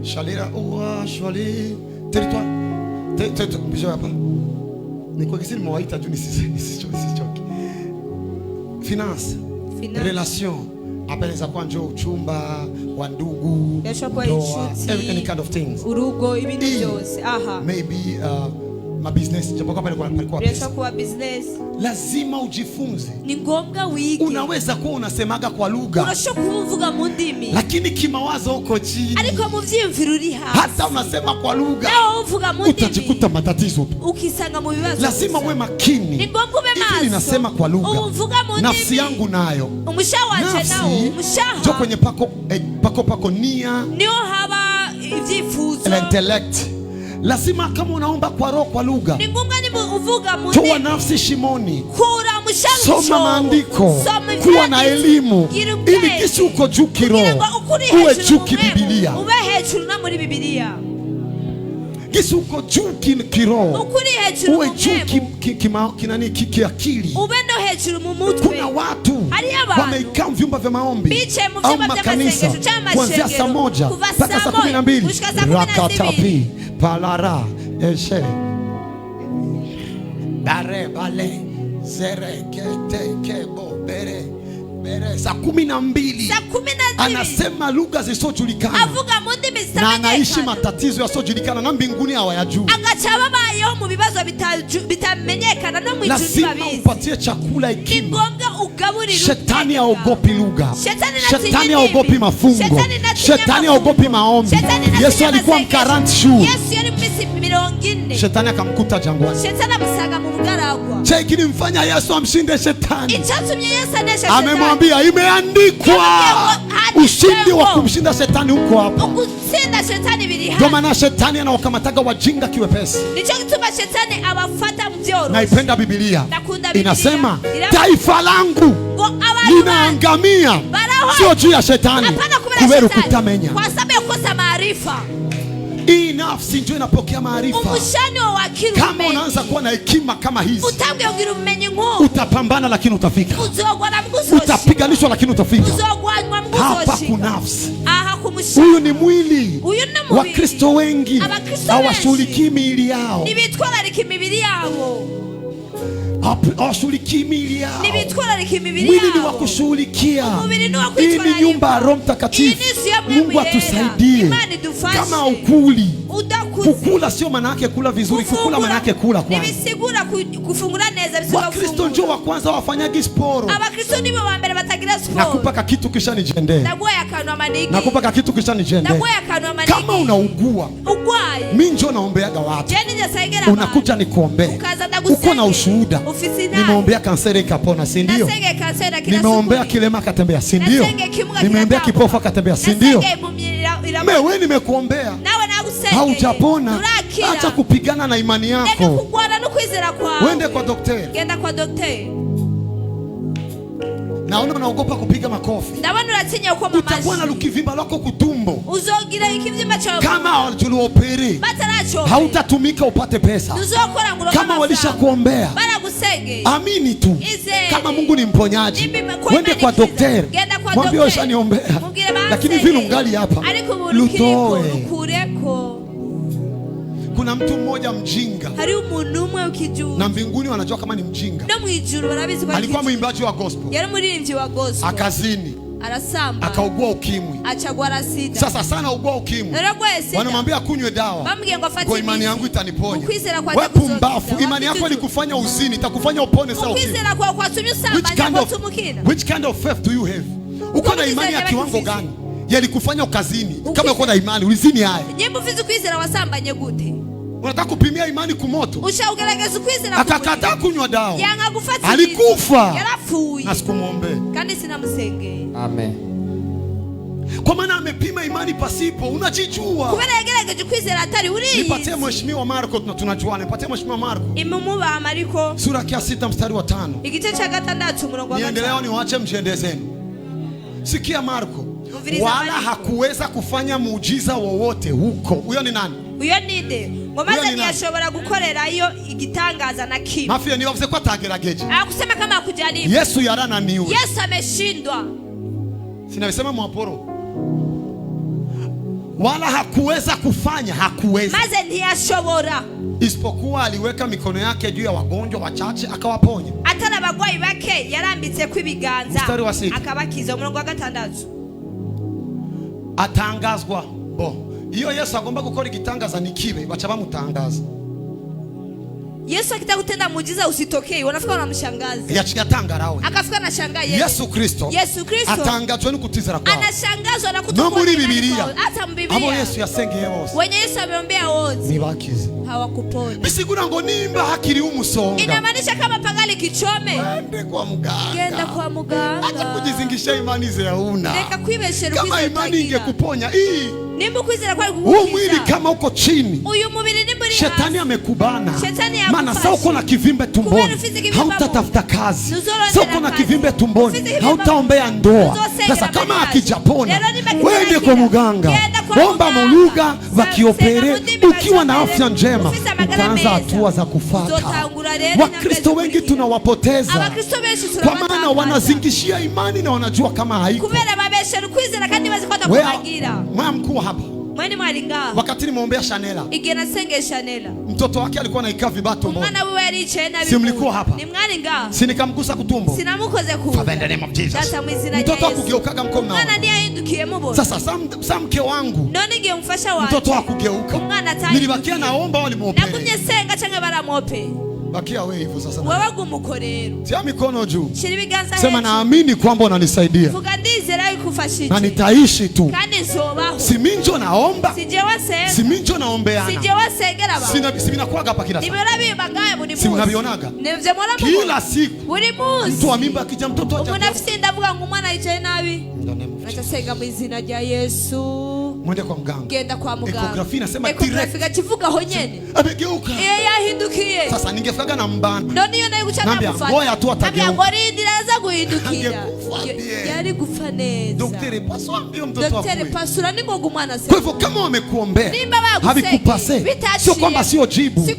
Shalira uwa shwali territoire bijo hapa. Niko kisini mwaita juu nisichoki. Finance, relation, apeleza kwa njoo uchumba, wa ndugu, any kind of things. Urugo ibintu byose. Aha. Maybe my business, japokuwa pale kwa business. Lazima ujifunze. Ni ngombwa wiki. Unaweza kuwa unasemaga kwa lugha. Unashokuvuga mu ndimi. Lakini kimawazo uko chini. Ariko mu vyimviro uri hasi. Hata unasema kwa lugha. Leo uvuga mu ndimi. Utajikuta matatizo. Ukisanga mu bibazo. Lazima uwe makini. Ni ngombwa ube maso. Hivi ninasema kwa lugha. Uvuga mu ndimi. Nafsi yangu nayo. Umushawache nao. Umushaha. Jo kwenye pako nia. Nio haba ivyifuzo. Intellect. Lazima kama unaomba kwa roho kwa lugha, ni ngumu ni uvuga mu ndimi. Toa nafsi shimoni. Kura mushango. Soma maandiko. Kuwa na elimu. Ili kisi uko juu kiroho. Uwe juu kibibilia. Uwe hejuru na muri bibilia. Kisi uko juu kiroho. Uwe juu kinani kiakili. Ube ndo hejuru mu mutwe. Kuna watu wameikaa vyumba vya maombi au makanisa kuanzia saa 1 mpaka saa 12. Rakatapi palara eshe bare bale zere kete kebo bere saa 12 anasema lugha zisizojulikana na anaishi matatizo yasiyojulikana na mbinguni hawayajui. Lazima upatie chakula hekima. Shetani haogopi lugha, shetani haogopi mafungo, shetani haogopi maombi. Yesu alikuwa mkaranti shuu, shetani akamkuta jangwani. Je, kilimfanya Yesu amshinde shetani? Amemwambia imeandikwa, ushindi wa kumshinda shetani huko hapa. Ndio maana shetani anawakamataga wajinga kiwepesi. Naipenda Biblia inasema taifa langu linaangamia sio juu ya shetani, kubera kutamenya. Kwa sababu ya kukosa maarifa. Hii nafsi ndio inapokea maarifa. Kama unaanza kuwa na hekima kama hizi, utapambana lakini utafika. Utapiganishwa lakini utafika. Hapa kuna nafsi. Huyu ni mwili. Wa Kristo wengi hawashughulikii miili yao. Hawashughulikii miili yao. Mwili ni wa kushughulikia. Hii ni nyumba ya Roho Mtakatifu. Mungu atusaidie. Kama ukuli, kukula sio maana yake kula vizuri. Kukula maana yake kula kwanza. Wakristo ndio wa kwanza wafanyagi sporo. Nakupa kitu kisha nijendee. Nakupa kitu kisha nijendee. Kama unaugua, mimi njoo naombeaga watu. Unakuja nikuombee. Uko na ushuhuda. Nimeombea kanseri ikapona, si ndio? Nimeombea kilema katembea, si ndio? Nimeombea kipofu akatembea, si ndio? Wewe nimekuombea, haujapona. Acha kupigana na imani yako. Wende kwa daktari. Naona unaogopa kupiga makofi. Utakuwa na lukivimba lako kutumbo. Kama waliopere hautatumika upate pesa. Kama walisha kuombea, amini tu. Kama Mungu ni mponyaji, wende kwa daktari. Mwambie ushaniombea, lakini vile ungali hapa lutoe. Kuna mtu mmoja mjinga na mbinguni wanajua kama ni mjinga. Alikuwa mwimbaji wa gospel, akazini, akaugua ukimwi. Sasa sana ugua ukimwi, wanamwambia kunywe dawa, kwa imani yangu itaniponya. Wewe pumbafu, imani yako ilikufanya uzini, itakufanya upone sasa ukimwi. Which kind of faith do you have? Uko na imani ya kiwango gani? Yalikufanya ukazini. Kama uko na imani ulizini haya. Unataka kupimia imani kumoto. Akakataa kunywa dawa, alikufa. Na sikumwombe. Amen. Kwa maana amepima imani pasipo. Unajijua. Nipatie mheshimiwa Marko, tunajuana. Nipatie mheshimiwa Marko. Sura ya 6 mstari wa 5. Niendeleo niwaache mjende zenu. Sikia Marko. Wala hakuweza kufanya muujiza wowote huko. Huyo ni nani? Huyo ninde. Ngomaze ntiyashobora gukorera iyo igitangaza na kimwe. Mafia ni wavuze ko atagerageje. Akusema kama akujaribu. Yesu yarananiwe. Yesu ameshindwa. Sinabisema mwaporo. Wala hakuweza kufanya, hakuweza. Maze ntiyashobora. Isipokuwa aliweka mikono yake juu ya wagonjwa wachache akawaponya. Atana abagwayi bake yarambitse kwibiganza akabakiza. Umurongo wa 6. Atangazwa. Iyo Yesu agomba gukora igitangaza nikibe bacha bamutangaza. Yesu akitaka kutenda muujiza usitokee, wanafika wanamshangaza. Yachiyatangarawe. Akafika na shangaa Yesu Kristo. Atangazwa n'ukutizera kwa. Anashangazwa na kutoka. No muri Biblia. Hata Biblia. Abo Yesu yasengeye wose. Wenye Yesu ameombea wote. Nibakize. Hawakupona. Bisigura ngo nimba hakiri umusonga. Inamaanisha kama pagali kichome. Wende kwa muganga. Genda kwa muganga. Hata kujizingisha imani ze hauna. Leka kwibeshera ukiza. Kama imani ingekuponya hii. Nimbu kwizera kwa kukuza. Mwili kama uko chini. Uyu mubiri nimburi. Shetani amekubana. Maana sasa uko na kivimbe tumboni, hautatafuta kazi. Sasa uko na kivimbe tumboni, hautaombea ndoa. Sasa kama akijapona, wende kwa muganga. Omba mulugha vakiopere. Ukiwa na afya njema, utaanza hatua za kufuata. Wakristo wengi tunawapoteza kwa maana wanazingishia imani na wanajua kama haiko. Wewe mkuu hapa, Mwani mwalinga. Wakati nimeombea Shanela. Igena senge Shanela. Mtoto wake alikuwa anaika vibato mbona. Mwana wewe alichena bibu. Si mlikuwa hapa? Ni mwalinga. Si nikamgusa kutumbo. Sinamukoze ku. Father in the name of Jesus. Sasa mwizina ya Mtoto Yesu. akugeukaga mkono nao. Mwana ni ahindukiye mubo. Sasa sa mke wangu. None ngiye mfasha wanje. Mtoto akugeuka. Umwana tayi. Nilibakia naomba wali muope. Nakunye senga canke baramope. Bakia wewe hivyo sasa. Wewe gumukorero. Tia mikono juu. Shiri biganza hetu. Sema naamini kwamba unanisaidia. Vuga ndizera yikufashije. Na nitaishi tu. Kandi nzobaho. Si minjo naomba. Sijewa senga. Si minjo naombeana. Sijewa segera ba. Si binakuaga hapa kila siku. Nibera bibagaye buri munsi. Si mnabionaga? Nevye mora mu. Kila siku. Buri munsi. Mtu wa mimba akija mtoto acha. Umuntu afite ndavuga ngo umwana yicaye nabi. Acha senga mu izina rya Yesu. Mwende kwa mganga. Genda kwa muganga. Ecography inasema direct. Ecography gakivuga ho nyene. Amegeuka. Yahindukiye. Sasa ningefika na mbana. None iyo nayo guca namufata. Ngoya tu atageuka. Nambia ngorindira aza guhindukira. Yari gufa neza. Daktari pasua mbio mtoto wako. Daktari pasura ni ngoga umwana sasa. Kwa hivyo kama wamekuombea havikupase. Sio kwamba sio jibu.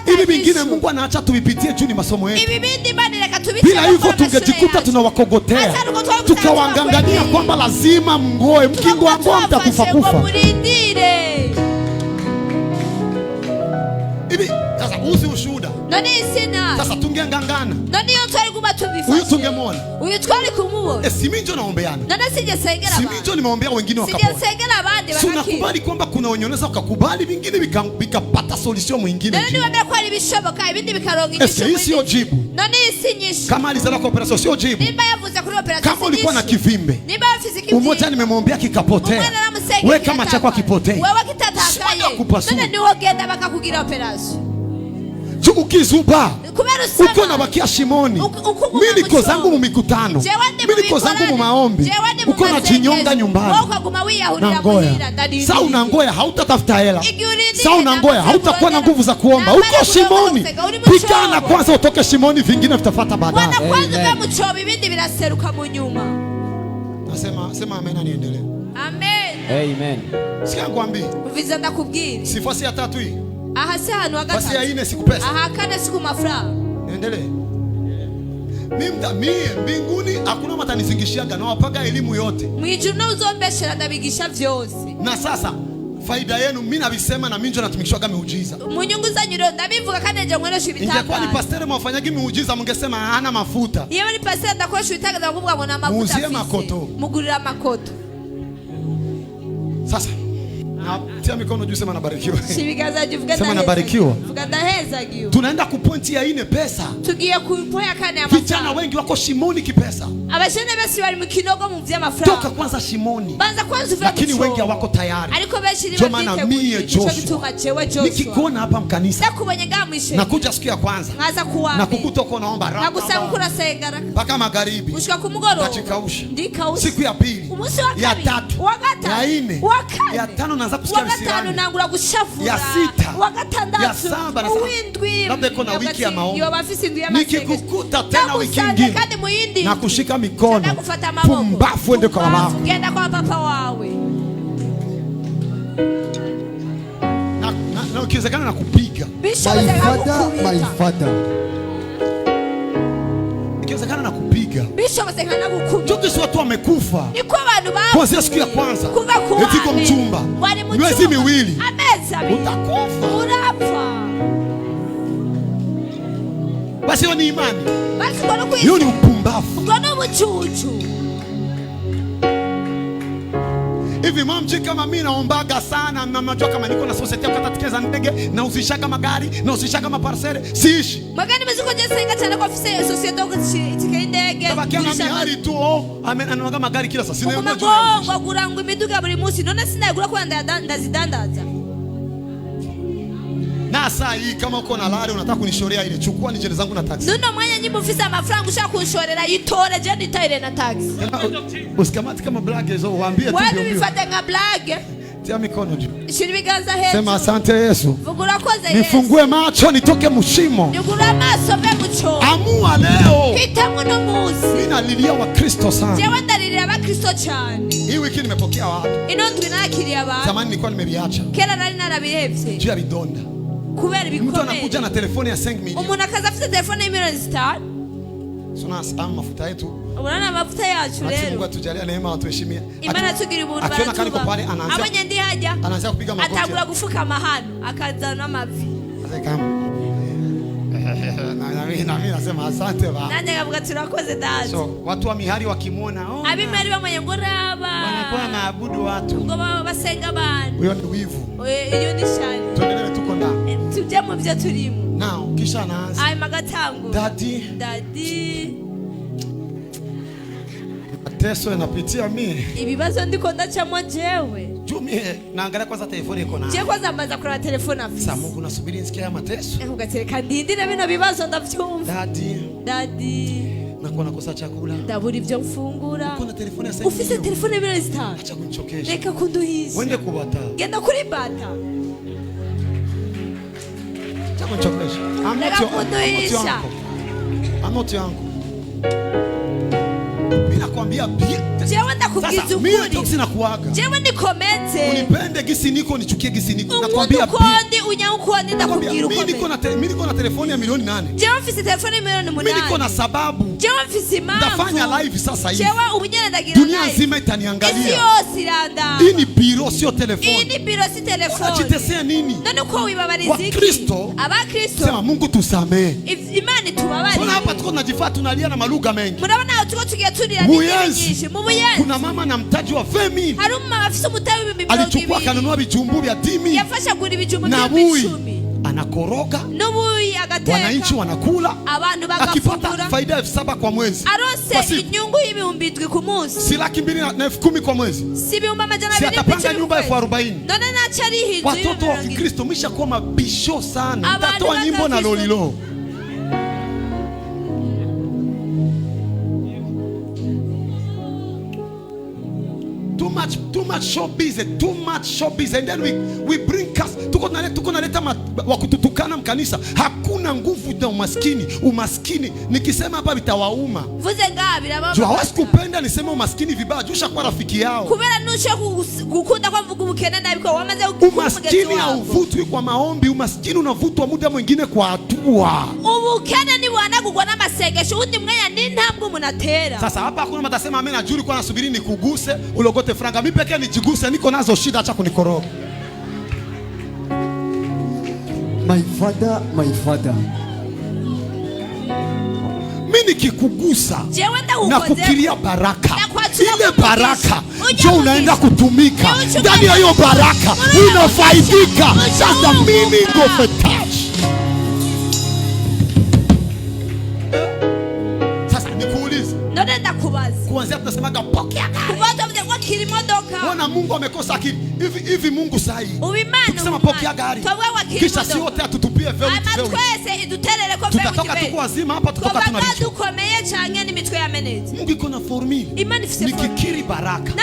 Hivi vingine Mungu anaacha tuvipitie juu ni masomo yetu. Hivi vindi bani leka tupitie. Bila hivyo tungejikuta tunawakogotea. Tukawangangania kwamba lazima mngoe, mkingoa mtakufa kufa. Hivi sasa usi ushuhuda. Nani sina. Sasa tungengangana. Nani yote alikuwa tubifanye. Huyu tungemwona. Huyu twali kumuona. Si minjo naombeana. Nani sijasengera ba. Si minjo nimeombea wengine wakapona. Sijasengera abandi bakaki. Unakubali kwamba kuna wenyoneza ukakubali vingine vikapata solution mwingine. Nani wame kwa libishoboka ibindi bikaronga inyisho. Hii sio jibu. Nani isinyisho. Kama alizala kwa operation sio jibu. Nimba yavuze kuri operation. Kama ulikuwa na kivimbe. Nimba afisi kivimbe. Umoja nimemwombea kikapotea. Wewe kama chako kipotee. Wewe kitatakaye. Nani niwo genda bakakugira operation. Ukizuba uko na bakia shimoni. Mimi niko zangu mu mikutano. Mimi niko zangu mu maombi. Uko na jinyonga nyumbani. Sasa unangoya hautatafuta hela. Sasa unangoya hautakuwa na nguvu za kuomba. Uko shimoni. Pikana kwanza utoke shimoni, vingine vitafuata baadaye. Bwana kwanza umemuchoba ibindi biraseruka mu nyuma. Sema amen na niendelee. Amen. Amen. Sikia ngwambie. Uviza ndakubwira. Sifasi ya 3 hii. Aha sahanu wa gatatu. Basi ya 4 siku pesa. Aha kane siku mafra. Endelee. Mimi mbinguni hakuna matanizingishiaga na wapaga elimu yote. Mwijuru no uzombeshera ndabigisha vyose. Na sasa faida yenu mimi nabisema na minjo natumikishwaga miujiza. Munyungu zanyu ro ndabivuga kandi je mwenesha ibitaka. Ingekuwa ni pastor mwafanyagi miujiza mungesema hana mafuta. Yewe ni pastor ndakoresha ibitaka ndakuvuga ngo na mafuta. Muuzie makoto. Mugurira makoto. Sasa na tia mikono juu sema nabarikiwa. Shibigaza juvuga sema nabarikiwa. Vuga ndaheza giyo. Tunaenda kupointi ya 4 pesa. Tugiye kupoya kane ya mafuta. Vijana wengi wako shimoni kipesa. Abashene basi bari Mukinogo mu vy'amafaranga. Toka kwanza shimoni. Banza kwanza uve. Lakini wengi hawako tayari. Ariko beshi ni batite. Nikikuona hapa mkanisa. Nakubonye ngamwishe. Nakuja siku ya kwanza. Ngaza kuwa. Nakukuta uko naomba raha. Nakusanga ukura sengara. Paka magharibi. Ushika kumugoro. Nachikausha. Ndikausha. Siku ya 2. Ya 3. Wa 5. Ya 4. Ya 5 naanza kusikia visirani. Nangura gushafura. Ya 6. Wa 6. Ya 7 na uwindwi. Labda iko na wiki ya maombi. Yo bafisi ndu ya masenge. Nikikukuta tena wiki nyingine. Na kushika mikono. Pumbafu ende kwa mama. Genda kwa papa wawe. Na ukiwezekana na kupiga. My father. Ikiwezekana na kupiga. Bishobozekana gukuja. Tukisi watu wamekufa. Niko abantu ba. Kwanza siku ya kwanza. Etiko mchumba. Miezi 2. Ameza. Utakufa. Urapfa. Basi hiyo ni imani. Basi kono kuishi. Hiyo ni upumbavu. Kono mchuchu. Hivi mamji kama mimi naombaga sana, mnajua kama niko na society ya kukatikeza ndege na usishaka magari na usishaka maparcele siishi. Magani meziko jesenga cyane kwa ofisi society ya kukatika ndege. Tabakia na mihari tu anaga magari kila saa. Sina ngo gurangwa imiduga buri munsi none sinagura kwa ndazidandaza. Na saa hii kama uko na lari unataka kunishorea ile chukua nije zangu na taxi. Ndio mwanya nyimbo ofisa amafaranga ushaka kunshorera yitore je nditaire na taxi. Usikamati kama blague zo waambie tu. Wewe bifate nga blague. Tia mikono juu. Shiribiganza hetu. Sema asante Yesu. Vugura koza Yesu. Nifungue macho nitoke mshimo. Nigura maso ve mucho. Amua leo. Hitamwe no muzi. Mimi nalilia wa Kristo sana. Je wandalilia wa Kristo cyane. Hii wiki nimepokea watu. Ino ndwi nakiriya abantu. Zamani nilikuwa nimeviacha. Kera nari narabihevye. Jia bidonda. Kubera bikomeye. Mtu anakuja na telefoni ya 5 milioni. Umuntu akaza afite telefone y'imiliyoni 5. Sona mafuta yetu Unaona mafuta yacu rero. Mungu atujalie neema atuheshimie. Imana tugira ubuntu baratuba. Abonye ndi hajya. Anaanza kupiga magoti. Atagura gufuka amahano akazana amavi. Na mimi nasema asante baba. Nanje ngavuga turakoze dad. So watu wa mihari wakimwona abimari bamwe ngo raba. Wanakuwa naabudu watu. Ngo basenga abantu. Huyo ni wivu. Iyo ni shari. Tuendelee tuko ndani. Tujye mu byo turimo. Now kisha anaanza. Ai magatango. Daddy. Mateso yanapitia mimi. Ibibazo ndiko ndacamo jewe. Jumie naangalia kwanza telefoni iko na. Je kwanza mbaza kura telefoni afisi. Sasa Mungu nasubiri nisikie mateso. Ugatereka ndindire bino bibazo ndavyumva. Daddy. Nakuwa nakosa chakula. Ndabura ivyo mfungura. Kuna telefoni ya ufise telefoni bino zitanu. Acha kunichokesha. Reka kunduhisha. Wende kubata. Genda kuri bata. Acha kunichokesha. Amoti yangu. Mimi nakwambia jewe ndakubwiza ukuri. Sina kuaga. Jewe ndikomeze. Unipende gisi niko nichukie gisi niko. Nakwambia ukondi unyaukondi ndakubwira uko. Mimi niko na telefoni ya milioni 8. Jewe mfise telefoni ya milioni 8. Mimi niko na sababu. Jewe mfise mambo. Ndafanya live sasa hivi. Jewe ubunyene ndagira live. Dunia nzima itaniangalia. Sio siranda. Hii ni biro sio telefoni. Hii ni biro si telefoni. Unajitesea nini? Nani uko wibabariziki? Kristo. Abakristo. Sema Mungu tusamee. Imani tubabarire. Tuna hapa tuko tunajifaa tunalia na malugha mengi. Mnaona tuko tukiya turira nyingi. Kuna mama na mtaji wa femi. Haruma afisa mutawi bibi. Alichukua kanunua bijumbu vya 10,000. Yafasha kuri bijumbu vya 10,000. Anakoroga. Nubuyi agateka. Wananchi wanakula. Abantu bagafungura. Akipata faida 7,000 kwa mwezi. Arose inyungu y'ibihumbi 7 ku munsi. Si 2,200 na 10,000 kwa mwezi. Si ibihumbi 240. Si atapanga nyumba 40,000. None nachari hizo. Watoto wa Kikristo mshakuwa mabisho sana. Mtatoa nyimbo na lolilo. Too much showbiz, and then we bring cast. Tuko naleta wakututukana mkanisa. Hakuna nguvu za umaskini. Umaskini nikisema hapa vitawauma. Vuze ngabi baba. Jua wasikupenda nisema umaskini vibaya. Jusha kwa rafiki yao. Kubera nusha gukunda kwa mvuga ubukene nabiko wamaze umaskini hauvutwi kwa maombi. Umaskini unavutwa muda mwingine kwa hatua. Ubukene ni wanagugwa n'amasengesho undi mwanya n'intambwe munatera. Sasa hapa hakuna matasema amen na juri kwa nasubiri nikuguse ulogote franga. Mimi pekee nijiguse niko nazo shida, acha kunikoroga. My father. Mimi nikikugusa na kukiria baraka. Ile baraka ndio unaenda kutumika. Ndani ya hiyo baraka unafaidika. Sasa mimi ndio fetash. Sasa nikuulize. Ndio ndakubaza. Kuanzia tunasemaga pokea gari. Wana Mungu amekosa akili. Hivi Mungu sahi. Tukisema pokea gari. Kisha si wote atutupie veo. Tutatoka tuko wazima hapa tutoka tunalicho. Mungu iko na formula. Nikikiri baraka.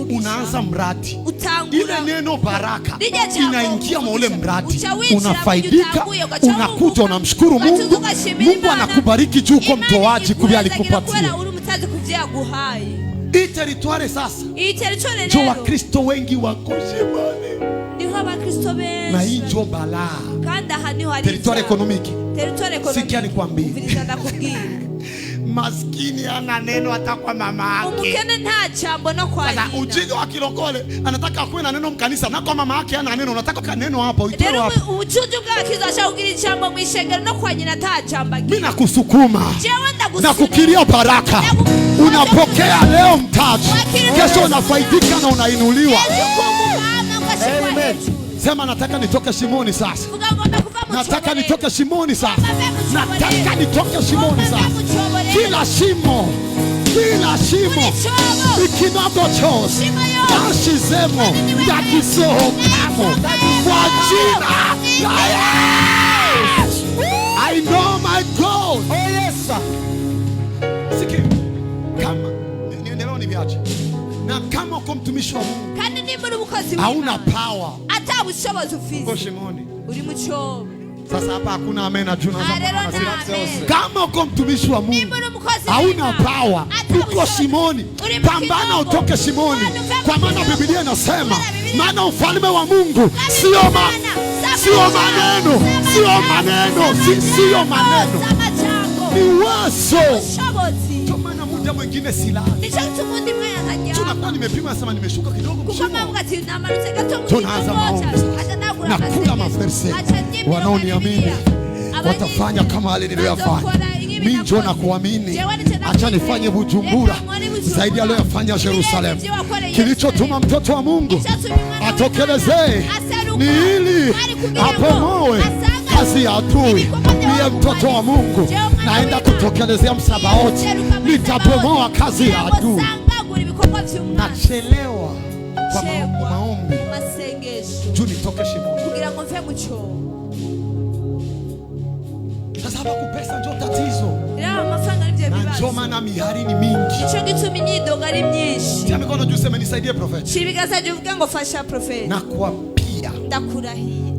Unaanza mradi. Ile neno baraka inaingia mwa mradi. Unafaidika, unakuja unamshukuru Mungu. Mungu anakubariki juu kwa mtoaji kubia alikupatia. Hii territoire sasa. Jo wa Kristo wengi wako shimani. Na hii jo balaa. Territoire economique. Sikia nikwambie. Maskini ana neno hata kwa mama yake. Umukene nta chambo no kwa yina. Sasa ujinga wa kilokole anataka akuwe na neno mkanisa na kwa mama yake ana neno, unataka neno hapo uitwe hapo. Ujuju bwa kizasha ugira chambo mwishengero no kwa nyina ta chamba. Mimi nakusukuma. Na kukiria baraka. Unapokea leo mtaji. Kesho unafaidika na unainuliwa. Amen. Sema nataka nitoke shimoni sasa. Nataka nitoke shimoni sasa. Nataka nitoke shimoni sasa. Kila shimo Mukinogo chose Ashizemo Yakisoho Kamo kwa jina la Yesu. I know my God. Oh yes sir. Sikia kama niendeleo niviache. Na kama uko mtumishi wa Mungu kandi nimba ubukozi hauna power ata bushobozi ufise shimoni uri mu cyobo. Sasa hapa hakuna amen na juna kama uko mtumishi wa Mungu hauna power uko shimoni. Pambana utoke shimoni, kwa maana Biblia inasema maana ufalme wa Mungu sio maneno ni wazo. ndio mwingine silali. Tunakuwa nimepima sema nimeshuka kidogo mshimo. Tunaanza maombi. Na kula maverse. Wanaoniamini watafanya kama wale niliyofanya. Mimi ndio na kuamini. Acha nifanye Bujumbura zaidi aliyofanya Yerusalemu. Kilichotuma mtoto wa Mungu atokelezee ni ili apomoe kazi ya adui. Mie mtoto wa Mungu naenda kutokelezea Msabaoti, nitapomoa kazi ya adui. Nachelewa kwa maombi juu nitoke shimoni. Sasa hapa kupesa ndio tatizo. Na ndio maana mihari ni mingi. Tia mikono juu sema nisaidie prophet. Na kuapia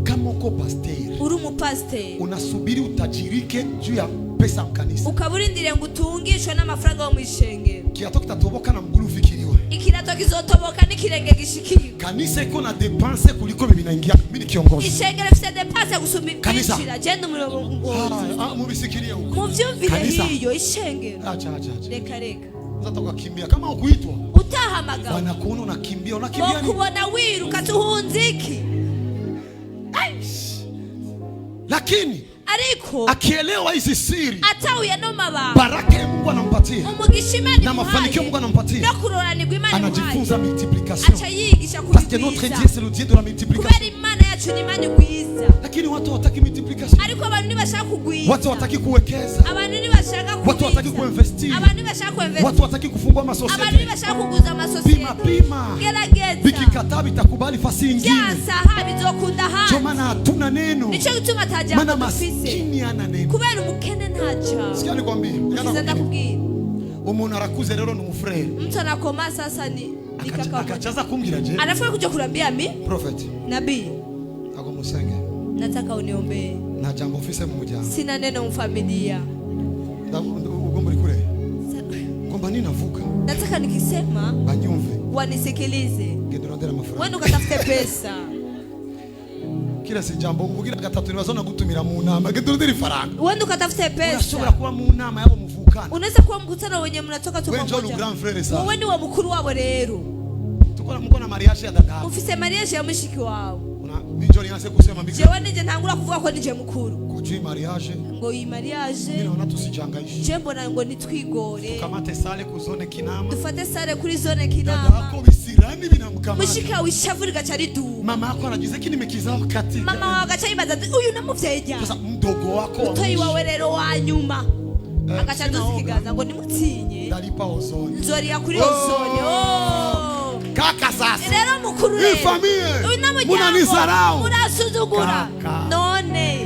kama uko pastor, unasubiri utajirike juu ya pesa mkanisa. Ukaburindire ngo utungishwe n'amafaranga yo mwishengero. Kiato kitatoboka na mguru fikiriwe. Ikirato kizotoboka n'ikirenge gishikiwe. Kanisa iko na dépense kuliko bibi naingia. Mimi ni kiongozi. Ishengero fite dépense gusumba kwinjira. Je ndumurongo. Mubisikirie huko. Muvyumvire hiyo ishengero. Acha. Reka. Sasa ukakimbia kama ukuitwa. Utahamagara. Wanakuona unakimbia nini? Kubona wiruka tuhunziki. Lakini ariko akielewa hizi siri, atauye no mabanga, baraka ya Mungu anampatia na mafanikio Mungu anampatia, anajifunza multiplication. Parce que notre Dieu c'est le Dieu de la multiplication. Lakini watu wataki multiplication. Ariko abantu nibashaka kugwiza. Watu wataki kuwekeza. Abantu nibashaka kugwiza. Watu wataki kuinvestir. Abantu nibashaka kuinvestir. Watu wataki kufungua masosiete. Abantu nibashaka kuguza masosiete. Pima. Gerageza. Bikikataa bitakubali fasi nyingine. Jasaha bizokunda hano. Choma na hatuna neno. Nicho gituma taja. Maana maskini ana neno. Kubera umukene ntacha. Sikia nikwambie. Ngiza kubwira. Umuntu arakuze rero ni umufrere. Mtu anakoma sasa ni nikaka. Akachaza kumbwira je. Anafika kuja kurambia mi? Prophet. Nabii. Ako musenge. Nataka uniombee. Na jambo ofisi mmoja. Sina neno mfamilia. Ugombo likule. Kwamba nini navuka? Nataka nikisema banyumve. Wanisikilize. Ngedorondera mafaranga. Wewe ukatafute pesa. Kila si jambo ngugira gatatu nibazona gutumira mu nama. Ngedorondera ifaranga. Wewe ukatafute pesa. Unashobora kuba mu nama yabo muvukana. Unaweza kuwa mkutano wenye mnatoka tu pamoja. Wewe ndio grand frère sana. Wewe ni wa mkuru wabo rero. Tukona mko na mariage ya dada. Ufise mariage ya mushiki wao. Ninjo nianze kusema mbiki. Jewe nije ntangura kuvuga ko nije mukuru. Kujui mariage. Ngo iyi mariage. Mimi naona tusijangaishe. Je mbona ngo nitwigore. Tukamate sale ku zone Kinama. Dufate sale kuri zone Kinama. Dada wako bisirani binamkamata. Mushika wishavurika cyari du. Mama yako anagize kini mekizao kati. Mama wako achayibaza uyu namuvyeja. Sasa mdogo wako. Utoyi wawe rero wa nyuma. Akachadusikigaza ngo nimutsinye. Dalipa ozone. Nzori ya kuri ozone. Kaka sasa. Rero mukuru rero. Ifamie. Munanizarau. Munasuzugura. None.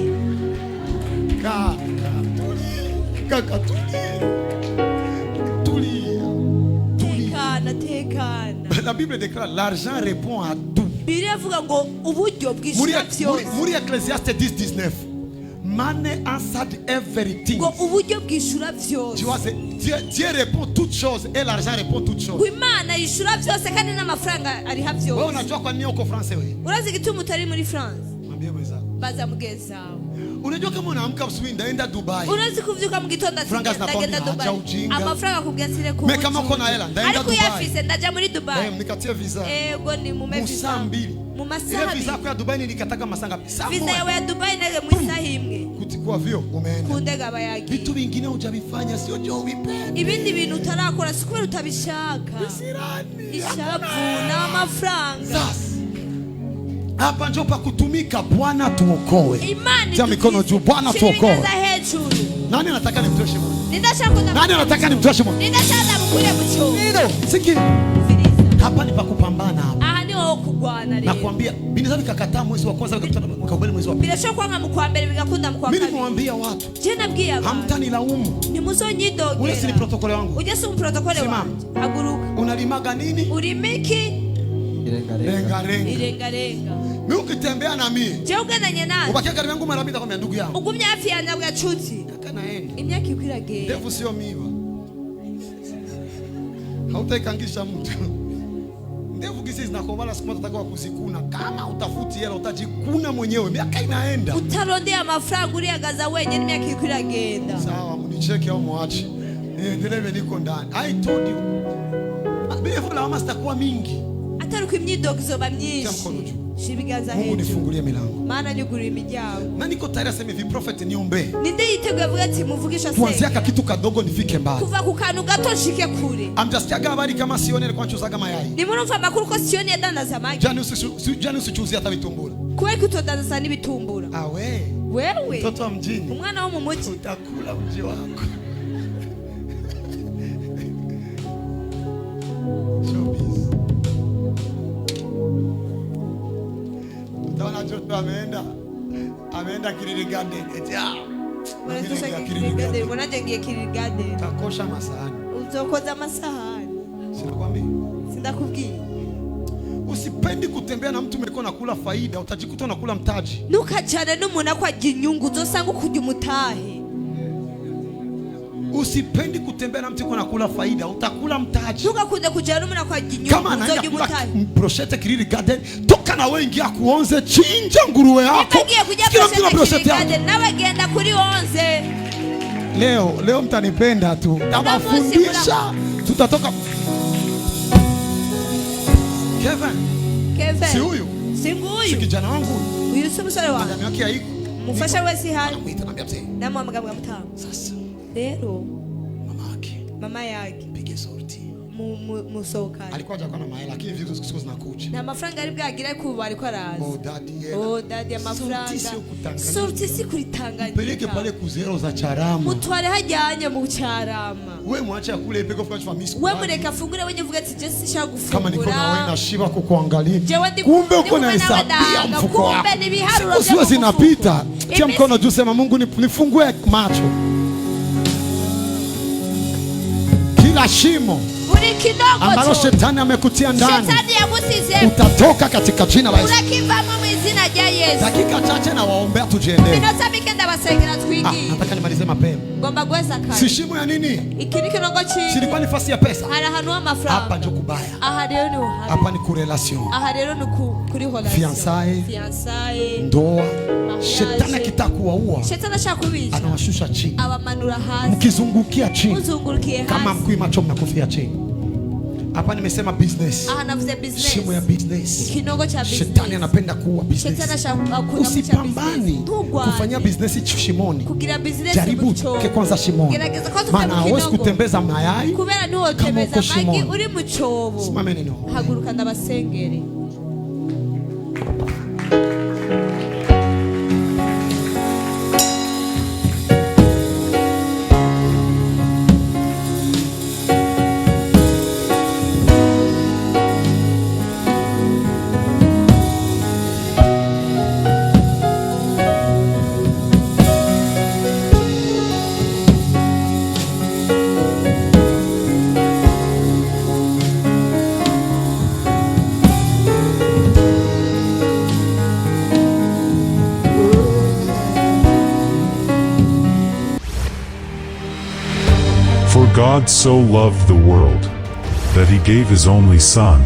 Kaka tulia. Tekana. La Bible déclare l'argent répond à tout. Bibiliya ivuga ngo uburyo bwishura byose. Muri Ecclesiastes 10:19. Money answered everything. Ngo uburyo bwishura byose. Tu vois, Dieu répond toutes choses et l'argent répond toutes choses. Imana yishura byose kandi n'amafaranga ari ha byose. Wewe unajua kwa nini uko France wewe? Urazi gituma utari muri France? Mwambie mwenzako. Baza mugeza. Unajua kama unaamka asubuhi ndaenda Dubai. Unazi kuvyuka mu gitondo ndagenda Dubai. Amafaranga kubyatire ku. Meka mako na hela ndaenda Dubai. Ariko yafise ndaja muri Dubai. Nikatie visa. Ngo ni mu visa mbili. Mu masaha. Ile visa kwa Dubai nilikataka masanga. Visa yawe ya Dubai nege mu isaha imwe. Kutikwa vyo umeenda. Kundega bayagi. Vitu vingine hujavifanya sio jo wipende. Ibindi bintu utarakora sikubera utabishaka. Bisirani. Ishavu na amafaranga. Sasa hapa ndio pa kutumika. Bwana tuokoe. Tia mikono juu. Bwana tuokoe. Nani anataka nimtoshe Mungu? Nani anataka nimtoshe Mungu? Ndio. Siki. Hapa ni pa kupambana hapa. Aha ni wao kugwana leo. Nakwambia biniza vikakataa mwezi wa kwanza vikakutana mkabali mwezi wa pili. Bila shaka kwanga mkwambele vikakunda mkwambele. Mimi nimwambia watu. Je nabwiye abantu. Hamtani laumu. Ni muzonyidogera. Ule si protokole wangu. Uje si protokole wangu. Haguruka. Unalimaga nini? Ulimiki. Irenga. Mimi ukitembea na mimi. Je ugendanye nani? Ubakia karibu yangu mara mbili kwa ndugu yangu. Ugumye afya yangu ya chuti. Kaka naenda. Imyaka ikwirage. Ndevu sio miba. Hautaikangisha mtu. Ndevu kisi zinakomala siku moja utakao kuzikuna. Kama utafuti hela utajikuna mwenyewe. Miaka inaenda. Utarondea amafaranga uriagaza wenye miaka ikwiragenda. Sawa, mnicheke au muache. niendelee niko ndani. I told you. Bila lawama zitakuwa mingi. Ataruka imyidogo izoba myinshi. Shibiganza Mungu nifungulie milango. Maana nyugura imiryango. Na niko tayari aseme hivi prophet niombe. Ninde yiteguye avuga ati muvugisha se. Kuanzia kitu kadogo nifike mbali. Kuva ku kantu gato nshike kure. Amjasikiaga habari kama Sioni alikuwa anachuzaga mayai. Nimurumva makuru ko Sioni yadandaza amagi. Jani usichuzie hata vitumbura. Kuwe kutodandaza n'ibitumbura. Wewe. Mtoto wa mjini. Umwana wo mu muji. Utakula mji wako. Utaona Joshua ameenda Ngiri Garden. Ngiri Garden. Takosha masahani. Uzokoza masahani. Sinakwambia. Sindakubwiye. Usipendi kutembea na mtu mliko nakula faida, utajikuta unakula mtaji. Ntukajane n'umuntu akwaje inyungu uzosanga ukujya umutahe. Usipendi kutembea na mtu mliko nakula faida, utakula mtaji. Ntukakunde kujana n'umuntu akwaje inyungu uzojya umutahe. Proshete Ngiri Garden, toka na wewe ingia kuonze, chinja nguruwe yako. Kila mtu na proshete yako. Nawe genda kuri onze. Leo mtanipenda tu. Tabafundisha. Tutatoka. Kevin. Si huyu? Si nguyu. Si kijana wangu. Huyu si musore wangu. Madam yake haiko. Mufasha we si hali. Anamuita nambia mzee. Namu amagabwa mtamu. Sasa. Rero. Mama yake. Pige sorti. Musoka. Alikuwa hajakuwa na mahela lakini vitu siku zinakuja. Na mafaranga ari bwagira kuba alikuwa araza. Daddy amafaranga. Sorti si kuritanganya. Peleke pale ku zero za Charama. Mutware hajyanye mu Charama. Wewe mwache akule peko flash famisi. Wewe mureka fungure wenye vuga ati Jesse shagufungura. Kama niko na wewe na shiba kukuangalia. Kumbe uko na hesabia mfuko wako. Kumbe ni biharuro vya sio zinapita. Tia mkono juu sema Mungu nifungue macho. Kila shimo ambalo shetani amekutia ndani utatoka katika jina la Yesu. Dakika chache na waombea tujiendee. Nataka nimalize mapema. Si shimo ya nini? Silikuwa ni nafasi ya pesa. Hapa ndio kubaya. Hapa ni kurelation. Fiançailles. Ndoa. Shetani akitakuwaua anawashusha chini. Mkizungukia chini. Kama mkui macho mnakufia chini. Hapa nimesema business. Shimo ya business. Shetani anapenda kuua business. Usipambani kufanya business shimoni. Jaribu ke kwanza shimoni. Maana hawezi kutembeza mayai kama uko shimoni. Simame neno. Haguruka ndabasengere. God so loved the world, that he gave his only Son,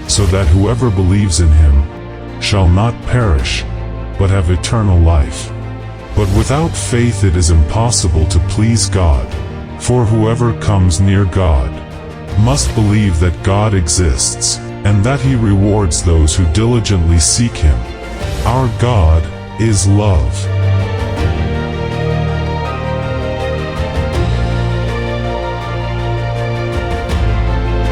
so that whoever believes in him shall not perish, but have eternal life. But without faith it is impossible to please God, for whoever comes near God must believe that God exists, and that he rewards those who diligently seek him. Our God is love.